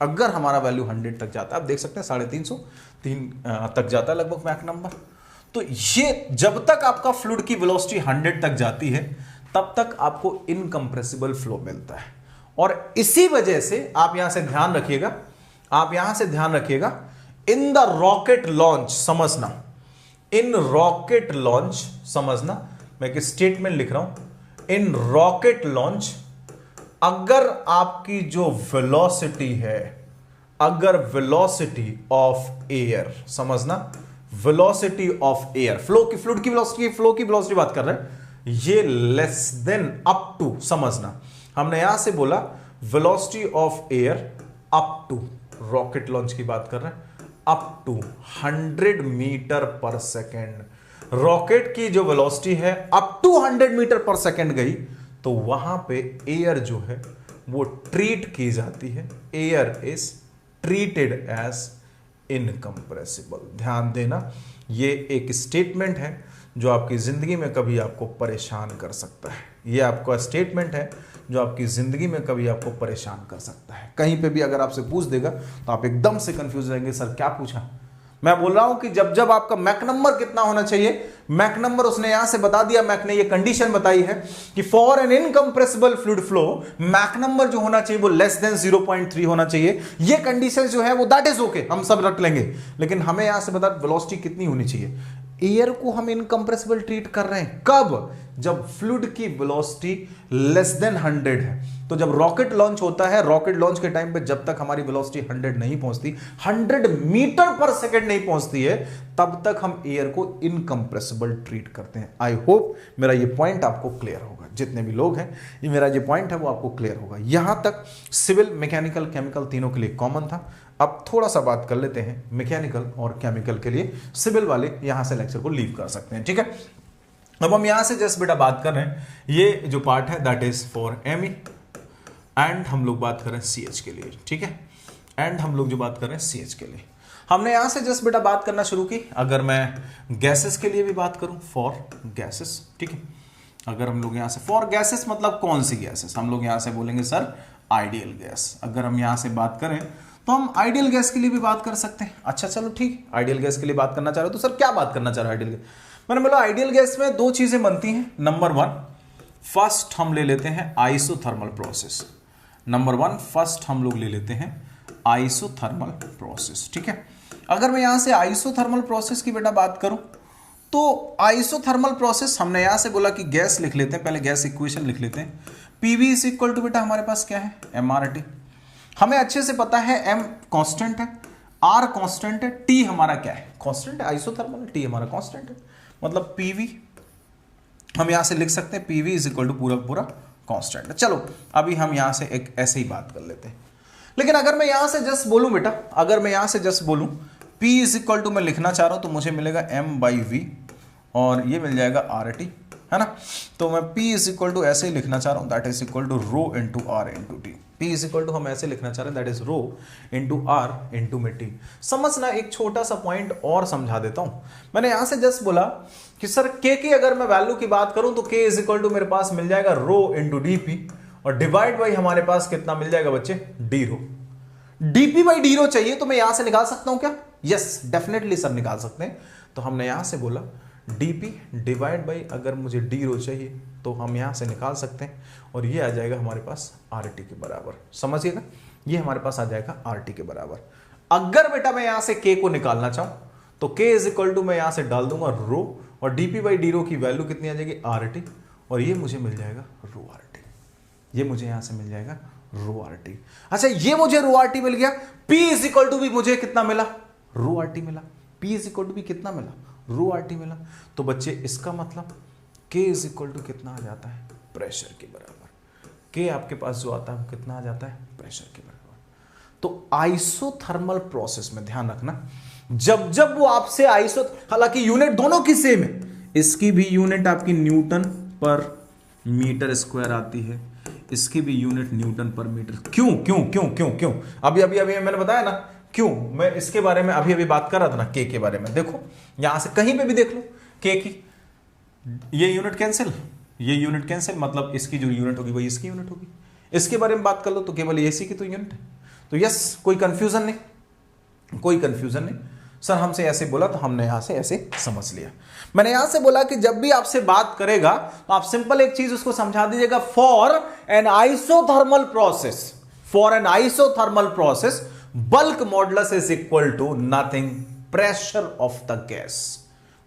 अगर हमारा वैल्यू 100 तक जाता है, आप देख सकते हैं 350 तक जाता है लगभग मैक नंबर। तो ये जब तक आपका फ्लूइड की वेलोसिटी 100 तक जाती है तब तक आपको इनकंप्रेसिबल फ्लो मिलता है। और इसी वजह से आप यहां से ध्यान रखिएगा, आप यहां से ध्यान रखिएगा, इन द रॉकेट लॉन्च, समझना, इन रॉकेट लॉन्च, समझना, मैं एक स्टेटमेंट लिख रहा हूं, इन रॉकेट लॉन्च अगर आपकी जो वेलोसिटी है, अगर वेलोसिटी ऑफ एयर, समझना, वेलोसिटी ऑफ एयर, फ्लो की, फ्लूइड की वेलोसिटी, फ्लो की वेलोसिटी बात कर रहे हैं, ये लेस देन अप टू, समझना, हमने यहां से बोला velocity of air up to, rocket launch की बात कर रहे हैं, up to 100 metre per second. Rocket की जो वेलोसिटी है up to 100 metre per second गई तो वहां पे एयर जो है वो ट्रीट की जाती है, air is treated as incompressible. ध्यान देना, ये एक स्टेटमेंट है जो आपकी जिंदगी में कभी आपको परेशान कर सकता है। ये आपका स्टेटमेंट है जो आपकी जिंदगी में कभी आपको परेशान कर सकता है। कहीं पे भी अगर आपसे पूछ देगा तो आप एकदम से कंफ्यूज रहेंगे, सर क्या पूछा। मैं बोल रहा हूं कि जब जब आपका मैक नंबर कितना होना चाहिए, मैक नंबर उसने यहां से बता दिया, मैक ने ये कंडीशन बताई है कि for an incompressible fluid flow Mach number जो होना चाहिए वो लेस देन 0.3 होना चाहिए। ये कंडीशन जो है वो दैट इज ओके, हम सब रख लेंगे, लेकिन हमें यहां से बता वेलोसिटी कितनी होनी चाहिए। एयर को हम इनकंप्रेसिबल ट्रीट कर रहे हैं कब? जब फ्लूइड की वेलोसिटी लेस देन 100 है। तो जब रॉकेट लॉन्च होता है, रॉकेट लॉन्च के टाइम पे जब तक हमारी वेलोसिटी 100 नहीं पहुंचती, 100 मीटर पर सेकंड नहीं पहुंचती है, तब तक हम एयर को इनकंप्रेसिबल ट्रीट करते हैं। आई होप मेरा ये पॉइंट आपको क्लियर होगा। जितने भी लोग हैं, ये मेरा जो पॉइंट है वो आपको क्लियर होगा। यहां तक सिविल, मैकेनिकल, केमिकल तीनों के लिए कॉमन था। अब थोड़ा सा बात कर लेते हैं मैकेनिकल और केमिकल के लिए। सिविल वाले यहां से लेक्चर को लीव कर सकते हैं, ठीक है। अब हम यहां से जस्ट बेटा बात कर रहे हैं, ये जो पार्ट है that is for ME, and हम लोग बात कर रहे हैं सीएच के लिए, ठीक है। एंड हम लोग जो बात कर रहे हैं सीएच के लिए, हमने यहां से जस्ट बेटा बात करना शुरू की। अगर मैं गैसेस के लिए भी बात करूं, फॉर गैसेस, ठीक है। अगर हम लोग यहां से फॉर गैसेस मतलब कौन सी गैसेस, हम लोग यहां से बोलेंगे सर आइडियल गैस। अगर हम यहां से बात करें तो हम आइडियल गैस के लिए भी बात कर सकते हैं। अच्छा चलो ठीक, आइडियल गैस के लिए बात करना चाह रहे हो तो सर क्या बात करना चाह रहे हो आइडियल गैस? मैंने बोला आइडियल गैस में दो चीजें बनती हैं। नंबर वन, फर्स्ट हम ले लेते हैं isothermal process. Number one, first हम लोग ले लेते हैं आइसोथर्मल प्रोसेस, ठीक है। अगर मैं यहां से आइसोथर्मल प्रोसेस की बेटा बात करूं तो आइसोथर्मल प्रोसेस, हमने यहां से बोला कि गैस लिख लेते हैं, पहले गैस इक्वेशन लिख लेते हैं। पीवी इज इक्वल टू बेटा हमारे पास क्या है, एमआरटी। हमें अच्छे से पता है एम कांस्टेंट है, आर कांस्टेंट है, टी हमारा क्या है, कांस्टेंट है, आइसोथर्मल, टी हमारा कांस्टेंट है। मतलब पीवी हम यहां से लिख सकते हैं, पीवी इज इक्वल टू पूरा पूरा कांस्टेंट है। चलो अभी हम यहां से एक ऐसे ही बात कर लेते हैं। लेकिन अगर मैं यहां से जस्ट बोलूं बेटा, अगर मैं यहां से जस्ट बोलूं P इज इक्वल टू मैं लिखना चाह रहा हूं तो मुझे मिलेगा m/v और ये मिल जाएगा RT, है ना। तो मैं P इज इक्वल टू ऐसे ही लिखना चाह रहा हूं, that is equal to rho into R into T. P is equal to हम ऐसे लिखना चाह रहे हैं, that is rho into R into में टी। समझना, एक छोटा सा पॉइंट और समझा देता हूं। मैंने यहां से जस्ट बोला कि सर K की अगर मैं वैल्यू की बात करूं तो K इज इक्वल टू मेरे पास मिल जाएगा रो इंटू डी और डिवाइड बाई हमारे पास कितना मिल जाएगा बच्चे, d rho. Dp by d rho चाहिए तो मैं यहां से निकाल सकता हूं क्या? यस डेफिनेटली सर निकाल सकते हैं। तो हमने यहां से बोला डीपी डिवाइड बाई, अगर मुझे डी रो चाहिए तो हम यहां से निकाल सकते हैं और ये आ जाएगा हमारे पास आरटी के बराबर। समझिएगा, ये हमारे पास आ जाएगा आरटी के बराबर। अगर बेटा मैं यहां से के को निकालना चाहूं तो के इज इक्वल टू मैं यहां से डाल दूंगा रो और डीपी बाई डी रो की वैल्यू कितनी आ जाएगी, आरटी, और ये मुझे मिल जाएगा रो आरटी। ये मुझे यहां से मिल जाएगा रो आरटी। अच्छा ये मुझे रो आरटी मिल गया। P इज इक्वल टू भी मुझे कितना मिला, रो आरटी मिला। P इज इक्वल टू भी कितना मिला, रो आरटी मिला। तो बच्चे इसका मतलब K इज इक्वल टू कितना आ जाता है, प्रेशर के बराबर। K आपके पास जो आता है वो कितना आ जाता है, प्रेशर के बराबर। तो आइसोथर्मल प्रोसेस में ध्यान रखना, जब जब वो आपसे हालांकि यूनिट दोनों की सेम है, इसकी भी यूनिट आपकी न्यूटन पर मीटर स्क्वायर आती है, इसकी भी यूनिट न्यूटन पर मीटर। क्यों क्यों क्यों क्यों क्यों? अभी अभी अभी मैंने बताया ना क्यों, मैं इसके बारे में अभी अभी बात कर रहा था ना, के बारे में। देखो यहां से कहीं पे भी देख लो के की, ये यूनिट कैंसिल, ये यूनिट कैंसिल, मतलब इसकी जो यूनिट होगी वही इसकी यूनिट होगी। इसके बारे में बात कर लो तो केवल एसी की तो यूनिट है। तो यस, कोई कंफ्यूजन नहीं, कोई कंफ्यूजन नहीं। सर हमसे ऐसे बोला तो हमने यहां से ऐसे समझ लिया। मैंने यहां से बोला कि जब भी आपसे बात करेगा तो आप सिंपल एक चीज उसको समझा दीजिएगा, for an isothermal process, for an isothermal process bulk modulus is equal to nothing, pressure of the gas.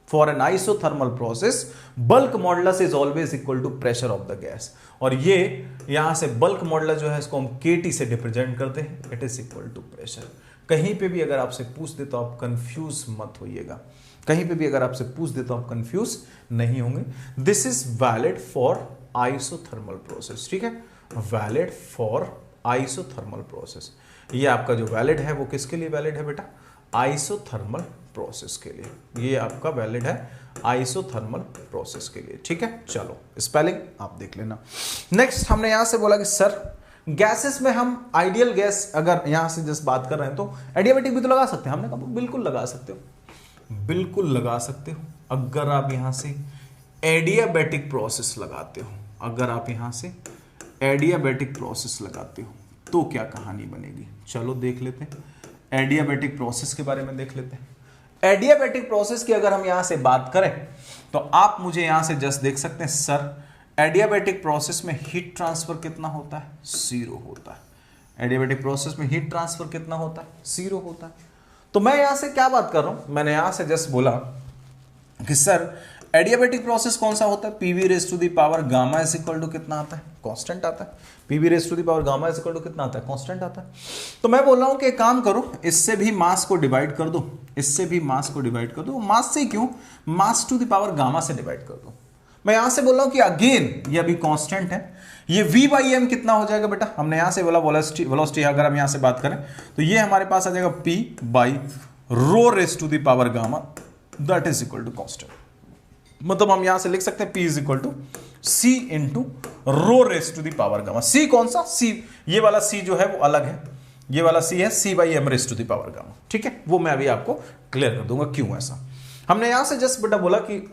For an isothermal process bulk modulus is always equal to pressure of the gas. और ये यहां से bulk modulus जो है इसको हम केटी से represent करते हैं, it is equal to pressure. कहीं पे भी अगर आपसे पूछ दे तो आप कंफ्यूज मत होइएगा, कहीं पे भी अगर आपसे पूछ दे तो आप कंफ्यूज नहीं होंगे। This is valid for isothermal process, ठीक है, वैलिड फॉर आइसोथर्मल प्रोसेस। ये आपका जो वैलिड है वो किसके लिए वैलिड है बेटा, आइसोथर्मल प्रोसेस के लिए। ये आपका वैलिड है आइसोथर्मल प्रोसेस के लिए, ठीक है। चलो स्पेलिंग आप देख लेना। नेक्स्ट हमने यहां से बोला कि सर गैसेस में हम आइडियल गैस, अगर यहां से जस्ट बात कर रहे हैं तो एडियाबेटिक भी तो लगा सकते हैं। हमने कहा बिल्कुल लगा सकते हो, बिल्कुल लगा सकते हो। अगर आप यहां से एडियाबेटिक प्रोसेस लगाते हो, अगर आप यहां से एडियाबेटिक प्रोसेस लगाते हो तो क्या कहानी बनेगी, चलो देख लेते हैं। एडियाबेटिक प्रोसेस के बारे में देख लेते हैं। एडियाबेटिक प्रोसेस की अगर हम यहां से बात करें तो आप मुझे यहां से जस्ट देख सकते हैं, सर एडियाबेटिक प्रोसेस में हीट ट्रांसफर कितना होता है, 0 होता है। एडियाबेटिक प्रोसेस में हीट ट्रांसफर कितना होता है, 0 होता है। तो मैं यहां से क्या बात कर रहा हूं, मैंने यहां से जस्ट बोला कि सर एडियाबेटिक प्रोसेस कौन सा होता है, PV raise to the power gamma is equal to कितना आता है, कांस्टेंट आता है। PV raise to the power gamma is equal to कितना आता है, कांस्टेंट आता है। तो मैं बोल रहा हूं कि एक काम करो, इससे भी मास को डिवाइड कर दो, इससे भी मास को डिवाइड कर दो। मास से क्यों, मास टू द पावर गामा से डिवाइड कर दो। मैं यहां से बोल रहा हूं कि अगेन ये अभी कांस्टेंट है, ये v बाई एम कितना हो जाएगा बेटा, हमने यहां से बोला वेलोसिटी अगर हम यहां से बात करें तो ये हमारे पास आ जाएगा p by rho raise to the power gamma that is equal to constant. मतलब हम यहां से लिख सकते हैं p is equal to c into rho raise to the power gamma. c कौन सा, c ये वाला c जो है वो अलग है, ये वाला c है c by M raise to the power gamma, ठीक है। वो मैं अभी आपको क्लियर कर दूंगा क्यों ऐसा। हमने यहां से जस्ट बेटा बोला कि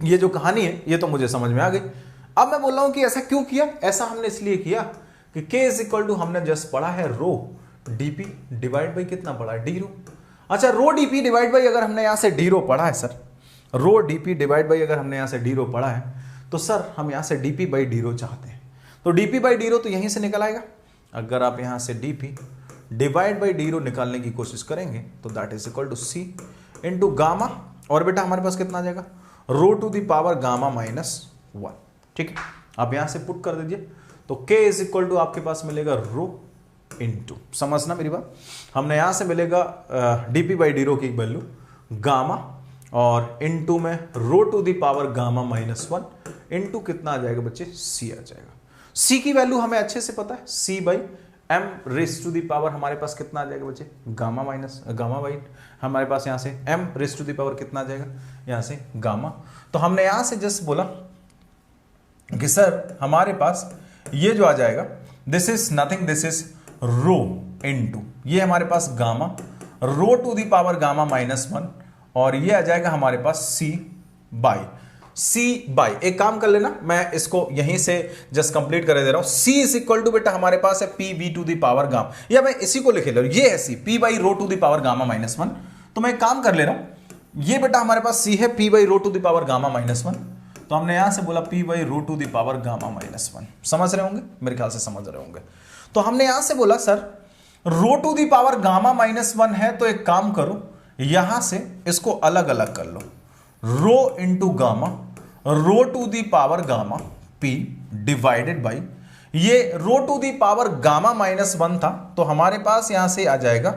ये जो कहानी है ये तो मुझे समझ में आ गई। अब मैं बोल रहा हूं कि ऐसा क्यों किया, ऐसा हमने इसलिए किया कि k इज इक्वल टू हमने जस्ट पढ़ा है रो dp डिवाइड बाई कितना पढ़ा है, डी रो। अच्छा रो dp डिवाइड बाई अगर हमने यहां से डी रो पढ़ा है sir, rho dp divide by अगर हमने यहां से डी रो पढ़ा है तो सर हम यहां से dp बाई डी रो चाहते हैं। तो dp बाई डी रो तो यहीं से निकल आएगा। अगर आप यहां से dp divide by d rho निकालने की कोशिश करेंगे तो that is equal to c into gamma, और बेटा हमारे पास कितना आ जाएगा, rho to the power gamma minus 1, ठीक है। आप यहां से पुट कर दीजिए तो k इज इक्वल टू आपके पास मिलेगा रो इंटू, समझना मेरी बात, हमने यहां से मिलेगा dp बाई डी रो की वैल्यू गामा और इनटू में rho to the power gamma minus 1 into कितना आ जाएगा बच्चे, c आ जाएगा। c की वैल्यू हमें अच्छे से पता है, c by m raise to the power हमारे पास कितना आ जाएगा बच्चे, गामा माइनस गामा बाई हमारे पास यहां से m raise to the power कितना आ जाएगा, यहां से गामा। तो हमने यहां से जस्ट बोला कि सर हमारे पास ये जो आ जाएगा this is nothing, this is rho into ये हमारे पास gamma rho to the power gamma minus 1 और ये आ जाएगा हमारे पास c बाई एक काम कर लेना, मैं इसको यहीं से जस्ट कंप्लीट कर दे रहा हूं। c इज इक्वल टू बेटा हमारे पास है p v to the power gamma, या मैं इसी को लिख ले रहा हूं, ये है c p by rho to the power gamma minus 1। तो मैं एक काम कर ले रहा हूं, ये बेटा हमारे पास c है p by rho to the power gamma minus 1, तो हमने यहां से बोला p by rho to the power gamma minus 1। समझ रहे होंगे, मेरे ख्याल से समझ रहे होंगे। तो हमने यहां से बोला sir rho to the power gamma minus 1 है, तो एक काम करो यहां से इसको अलग अलग कर लो, rho into gamma rho to the power gamma p divided by ये rho to the power gamma minus 1 था, तो हमारे पास यहां से आ जाएगा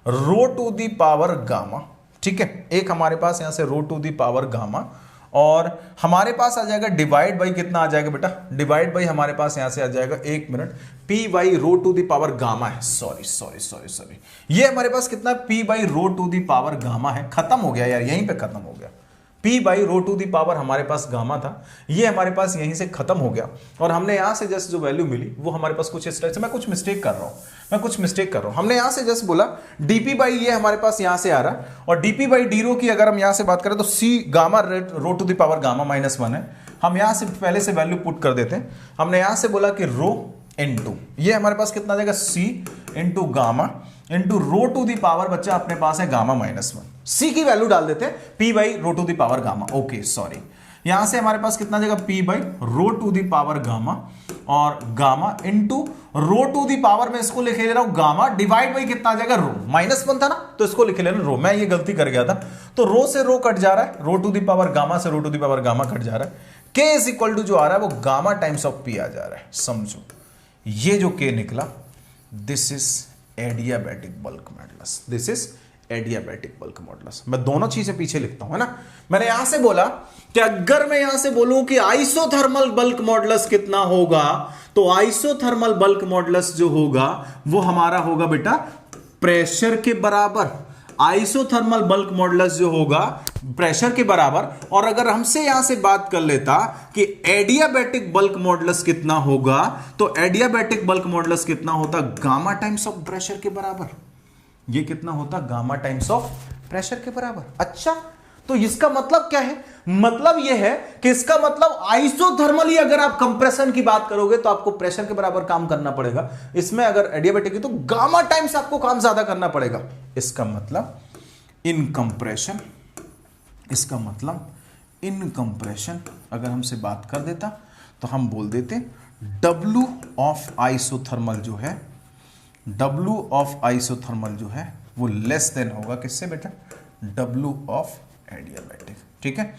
rho to the power gamma, ठीक है। एक हमारे पास यहां से rho to the power gamma और हमारे पास आ जाएगा डिवाइड बाई कितना आ जाएगा बेटा, डिवाइड बाई हमारे पास यहां से आ जाएगा, एक minute, p by rho to the power gamma है, सॉरी ये हमारे पास कितना p by rho to the power gamma है, खत्म हो गया यार, यहीं पे खत्म हो गया। p by rho to the power हमारे पास गामा था, ये हमारे पास यहीं से खत्म हो गया और हमने यहां से जस्ट जो वैल्यू मिली वो हमारे पास कुछ इस तरह से, मैं कुछ मिस्टेक कर रहा हूं, हमने यहां से जस्ट बोला dp बाई ये हमारे पास यहां से आ रहा है और dp बाई डी रो की अगर हम यहां से बात करें तो c gamma rho to the power gamma minus 1 है। हम यहां से पहले से वैल्यू पुट कर देते हैं, हमने यहां से बोला कि रो इंटू ये हमारे पास कितना आ जाएगा, c into gamma into rho to the power बच्चा अपने पास है गामा माइनस 1, c की वैल्यू डाल देते हैं p by rho to the power gamma, okay sorry, यहां से हमारे पास कितना जाएगा p by rho to the power gamma और gamma into rho to the power में इसको लिखे ले रहा हूं गामा डिवाइड बाई कितना आ जाएगा, रो माइनस 1 था ना तो इसको लिखे ले रहा हूं रो, मैं ये गलती कर गया था, तो रो से रो कट जा रहा है, rho to the power gamma से rho to the power gamma cut जा रहा है, k इज इक्वल टू जो आ रहा है वो गामा टाइम्स ऑफ p आ जा रहा है। समझो ये जो k निकला this is adiabatic bulk modulus, this is adiabatic bulk modulus. मैं दोनों चीजें पीछे लिखता हूं, है ना। मैंने यहां से बोला कि अगर मैं यहां से बोलूं कि आइसोथर्मल बल्क मॉडुलस कितना होगा, तो आइसोथर्मल बल्क मॉडुलस जो होगा वो हमारा होगा बेटा प्रेशर के बराबर, आइसोथर्मल बल्क मॉडुलस जो होगा प्रेशर के बराबर। और अगर हमसे यहां से बात कर लेता कि एडियाबैटिक बल्क मॉडुलस कितना होगा, तो एडियाबैटिक बल्क मॉडुलस कितना होता, गामा टाइम्स ऑफ प्रेशर के बराबर। ये कितना होता, गामा टाइम्स ऑफ प्रेशर के बराबर। अच्छा, तो इसका मतलब क्या है, मतलब यह है कि इसका मतलब आइसोथर्मली अगर आप कंप्रेशन की बात करोगे तो आपको प्रेशर के बराबर काम करना पड़ेगा, इसमें अगर एडियाबैटिक है तो गामा टाइम्स आपको काम ज्यादा करना पड़ेगा। इसका मतलब इन कंप्रेशन, इसका मतलब इन कंप्रेशन अगर हमसे बात कर देता तो हम बोल देते W ऑफ आइसोथर्मल जो है, W ऑफ आइसोथर्मल जो है वो लेस देन होगा किससे बेटा, W ऑफ एडियाबैटिक, ठीक है।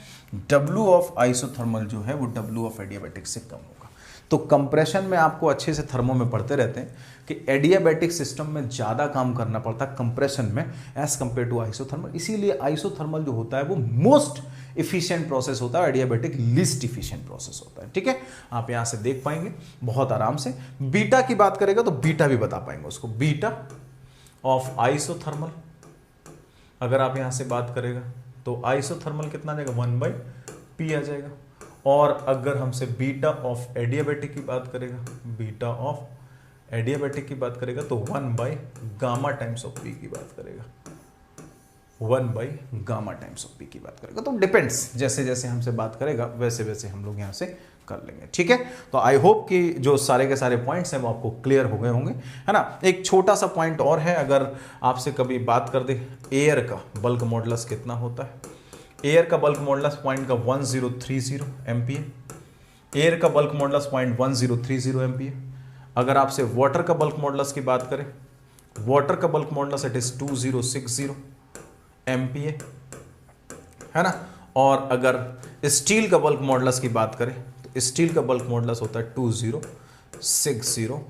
W ऑफ आइसोथर्मल जो है वो W ऑफ एडियाबैटिक से कम होगा। तो कंप्रेशन में आपको अच्छे से थर्मो में पढ़ते रहते हैं कि एडियाबैटिक सिस्टम में ज़्यादा काम करना पड़ता है कंप्रेशन में एज कंपेयर टू आइसोथर्मल। इसीलिए आइसोथर्मल जो होता है वो मोस्ट इफिशिएंट प्रोसेस होता है, एडियाबैटिक लीस्ट इफिशिएंट प्रोसेस होता है। ठीक है, आप यहां से देख पाएंगे बहुत आराम से। बीटा की बात करेगा तो बीटा भी बता पाएंगे उसको, बीटा ऑफ आइसोथर्मल अगर आप यहां से बात करेगा तो आइसोथर्मल कितना आ जाएगा 1/P आ जाएगा। और अगर हमसे बीटा ऑफ एडियाबैटिक की बात करेगा, बीटा ऑफ एडियाबैटिक की बात करेगा तो 1/गामा टाइम्स ऑफ पी की बात करेगा, 1/गामा टाइम्स ऑफ पी की बात करेगा। तो डिपेंड्स, जैसे जैसे हमसे बात करेगा वैसे वैसे हम लोग यहां से कर लेंगे। ठीक है, तो आई होप कि जो सारे के सारे पॉइंट्स हैं वो आपको क्लियर हो गए होंगे, है ना। एक छोटा सा पॉइंट और है, अगर आपसे कभी बात कर दे एयर का बल्क मॉडुलस कितना होता है, एयर का बल्क मॉडुलस पॉइंट का 1030 MPa, एयर का बल्क मॉडुलस पॉइंट 1030 MPa। अगर आपसे वाटर का बल्क मॉडुलस की बात करें, वाटर का bulk modulus it is 2060 MPa, है ना। और अगर स्टील का बल्क मॉडुलस की बात करें तो स्टील का बल्क मॉडुलस होता है 206000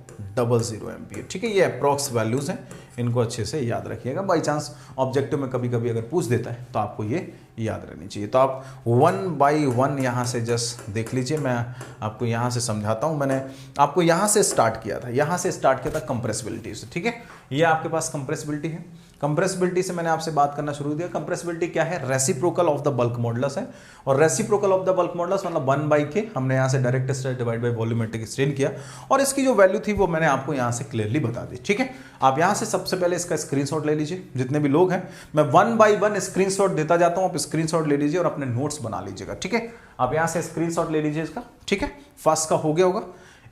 MPa। ठीक है, ये अप्रॉक्स वैल्यूज हैं, इनको अच्छे से याद रखिएगा। बाई चांस ऑब्जेक्टिव में कभी कभी अगर पूछ देता है तो आपको ये याद रहनी चाहिए। तो आप 1/1 यहाँ से जस्ट देख लीजिए, मैं आपको यहाँ से समझाता हूँ। मैंने आपको यहाँ से स्टार्ट किया था, यहाँ से स्टार्ट किया था कंप्रेसिबिलिटी से। ठीक है, ये आपके पास कंप्रेसिबिलिटी है। कंप्रेसिबिलिटी से मैंने आपसे बात करना शुरू किया। कंप्रेसिबिलिटी क्या है, reciprocal of the bulk modulus है। और reciprocal of the bulk modulus मतलब 1/K, हमने यहाँ से direct stress divide by volumetric strain किया और इसकी जो वैल्यू थी वो मैंने आपको यहाँ से क्लियरली बता दी। ठीक है, आप यहाँ से सबसे पहले इसका स्क्रीनशॉट ले लीजिए। जितने भी लोग हैं मैं 1/1 स्क्रीनशॉट देता जाता हूँ, आप स्क्रीनशॉट ले लीजिए और अपने नोट्स बना लीजिएगा। ठीक है, आप यहाँ से स्क्रीनशॉट ले लीजिए इसका। ठीक है, फर्स्ट का हो गया होगा।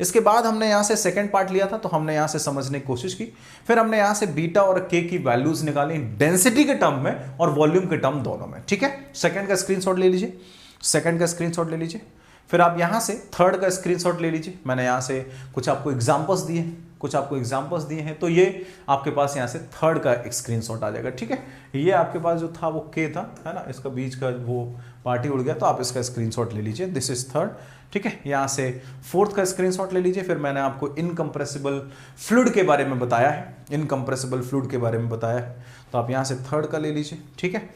इसके बाद हमने यहां से सेकंड पार्ट लिया था, तो हमने यहां से समझने की कोशिश की। फिर हमने यहां से बीटा और के की वैल्यूज निकाली डेंसिटी के टर्म में और वॉल्यूम के टर्म दोनों में। ठीक है, सेकंड का स्क्रीनशॉट ले लीजिए, सेकंड का स्क्रीनशॉट ले लीजिए। फिर आप यहां से थर्ड का स्क्रीनशॉट ले लीजिए। मैंने यहां से कुछ आपको एग्जांपल्स दिए हैं, तो ये आपके पास यहां से थर्ड का एक स्क्रीनशॉट आ जाएगा। ठीक है, ये आपके पास जो था वो के था, है ना, इसका बीच का वो पार्टी उड़ गया, तो आप इसका स्क्रीनशॉट ले लीजिए, दिस इज थर्ड। ठीक है, यहां से फोर्थ का स्क्रीनशॉट ले लीजिए। फिर मैंने आपको इनकंप्रेसिबल फ्लूइड के बारे में बताया है, इनकंप्रेसिबल फ्लूइड के बारे में बताया है, तो आप यहां से थर्ड का ले लीजिए। ठीक है,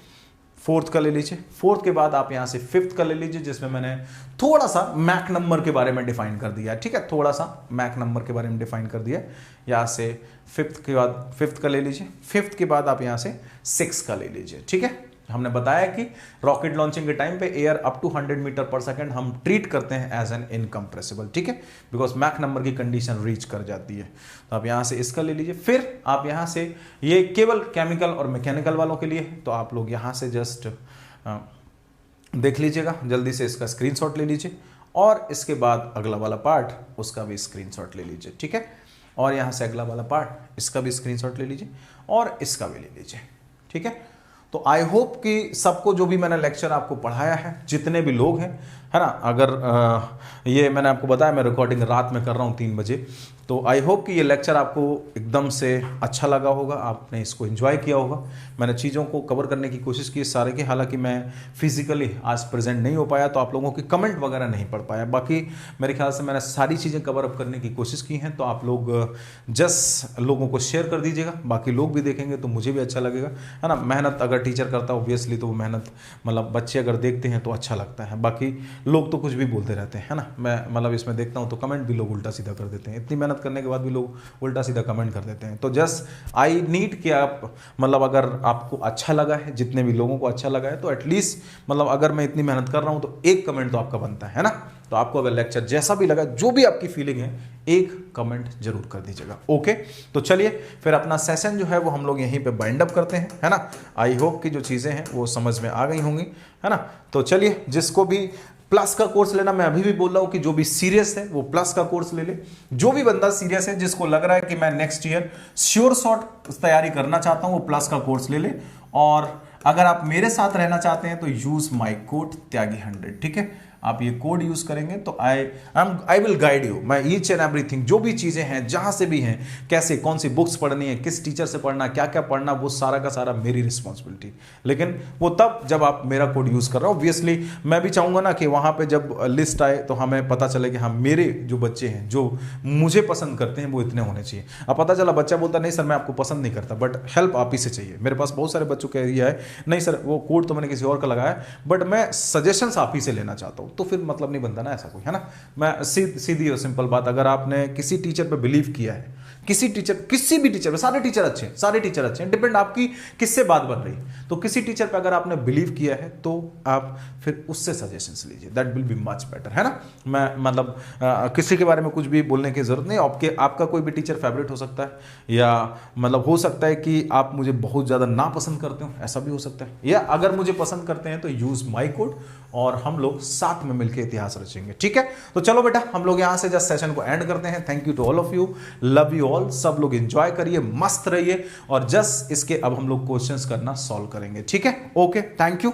फोर्थ का ले लीजिए। फोर्थ के बाद आप यहां से फिफ्थ का ले लीजिए, जिसमें मैंने थोड़ा सा मैक नंबर के बारे में डिफाइन कर दिया है। ठीक है, थोड़ा सा मैक नंबर के बारे में डिफाइन कर दिया। यहां से फिफ्थ के बाद फिफ्थ का ले लीजिए। फिफ्थ के बाद आप यहां से सिक्स का ले लीजिए। ठीक है, हमने बताया कि रॉकेट लॉन्चिंग के टाइम पे एयर अप टू 100 मीटर पर सेकंड हम ट्रीट करते हैं एज एन इनकंप्रेसिबल। ठीक है, बिकॉज मैक नंबर की कंडीशन रीच कर जाती है। तो आप यहां से इसका ले लीजिए। फिर आप यहां से, ये केवल केमिकल और मैकेनिकल वालों के लिए, तो आप लोग यहां से जस्ट देख लीजिएगा, जल्दी से इसका स्क्रीनशॉट ले लीजिए और इसके बाद अगला वाला पार्ट उसका भी स्क्रीनशॉट ले लीजिए। ठीक है, और यहां से अगला वाला पार्ट इसका भी स्क्रीनशॉट ले लीजिए और इसका भी ले लीजिए। ठीक है, तो आई होप कि सबको जो भी मैंने लेक्चर आपको पढ़ाया है, जितने भी लोग हैं, है ना, अगर ये मैंने आपको बताया मैं रिकॉर्डिंग रात में कर रहा हूँ 3 बजे, तो आई होप कि ये लेक्चर आपको एकदम से अच्छा लगा होगा, आपने इसको एंजॉय किया होगा। मैंने चीज़ों को कवर करने की कोशिश की सारे की, हालांकि मैं फिजिकली आज प्रेजेंट नहीं हो पाया तो आप लोगों की कमेंट वगैरह नहीं पढ़ पाया। बाकी मेरे ख्याल से मैंने सारी चीज़ें कवर अप करने की कोशिश की हैं, तो आप लोग जस्ट लोगों को शेयर कर दीजिएगा, बाकी लोग भी देखेंगे तो मुझे भी अच्छा लगेगा, है ना। मेहनत अगर टीचर करता है ऑब्वियसली, तो वो मेहनत मतलब बच्चे अगर देखते हैं तो अच्छा लगता है। बाकी लोग तो कुछ भी बोलते रहते हैं, है ना। मैं मतलब इसमें देखता हूँ तो कमेंट भी लोग उल्टा सीधा कर देते हैं, इतनी मेहनत करने के बाद भी लोग उल्टा सीधा कमेंट कर देते हैं। तो जस्ट आई नीड कि आप मतलब अगर आपको अच्छा लगा है, जितने भी लोगों को अच्छा लगा है, तो एटलीस्ट मतलब अगर मैं इतनी मेहनत कर रहा हूँ तो एक कमेंट तो आपका बनता है ना। तो आपको अगर लेक्चर जैसा भी लगा, जो भी आपकी फीलिंग है, एक कमेंट जरूर कर दीजिएगा। ओके, तो चलिए फिर अपना सेशन जो है वो हम लोग यहीं पे बाइंड अप करते हैं, है ना। आई होप कि जो चीज़ें हैं वो समझ में आ गई होंगी, है ना। तो चलिए, जिसको भी प्लस का कोर्स लेना, मैं अभी भी बोल रहा हूं कि जो भी सीरियस है वो प्लस का कोर्स ले ले। जो भी बंदा सीरियस है, जिसको लग रहा है कि मैं नेक्स्ट ईयर श्योर शॉट तैयारी करना चाहता हूं, वो प्लस का कोर्स ले ले। और अगर आप मेरे साथ रहना चाहते हैं तो यूज माय कोड त्यागी 100। ठीक है, आप ये कोड यूज करेंगे तो आई विल गाइड यू। मैं ईच एंड एवरीथिंग, जो भी चीजें हैं जहां से भी हैं, कैसे कौन सी बुक्स पढ़नी है, किस टीचर से पढ़ना, क्या क्या पढ़ना, वो सारा का सारा मेरी रिस्पॉन्सिबिलिटी। लेकिन वो तब जब आप मेरा कोड यूज कर रहे हो। ऑब्वियसली मैं भी चाहूंगा ना कि वहां पे जब लिस्ट आए तो हमें पता चले कि हाँ मेरे जो बच्चे हैं जो मुझे पसंद करते हैं वो इतने होने चाहिए। अब पता चला बच्चा बोलता नहीं सर मैं आपको पसंद नहीं करता, बट हेल्प आप ही से चाहिए। मेरे पास बहुत सारे बच्चों का एरिया है, नहीं सर वो कोड तो मैंने किसी और का लगाया, बट मैं सजेशंस आप ही से लेना चाहता हूं, तो फिर मतलब नहीं बनता ना ऐसा कोई, है ना। मैं सीधी और सिंपल बात, अगर आपने किसी टीचर पे बिलीव किया है, किसी भी टीचर पे, सारे टीचर अच्छे हैं, डिपेंड आपकी किससे बात बन रही है। तो किसी टीचर पे अगर आपने बिलीव किया है तो आप फिर उससे सजेशंस लीजिए, that will be much better, है ना। मैं मतलब किसी के बारे में कुछ भी बोलने की जरूरत नहीं। आपका कोई भी टीचर फेवरेट हो सकता है, या मतलब हो सकता है कि आप मुझे बहुत ज्यादा ना पसंद करते हो, ऐसा भी हो सकता है, या अगर मुझे पसंद करते हैं तो यूज माई कोड और हम लोग साथ में मिलकर इतिहास रचेंगे, ठीक है। तो चलो बेटा हम लोग यहां से जस्ट सेशन को एंड करते हैं। Thank you to all of you, love you all. सब लोग एंजॉय करिए, मस्त रहिए, और जस्ट इसके अब हम लोग क्वेश्चंस करना सॉल्व करेंगे, ठीक है। Okay, thank you.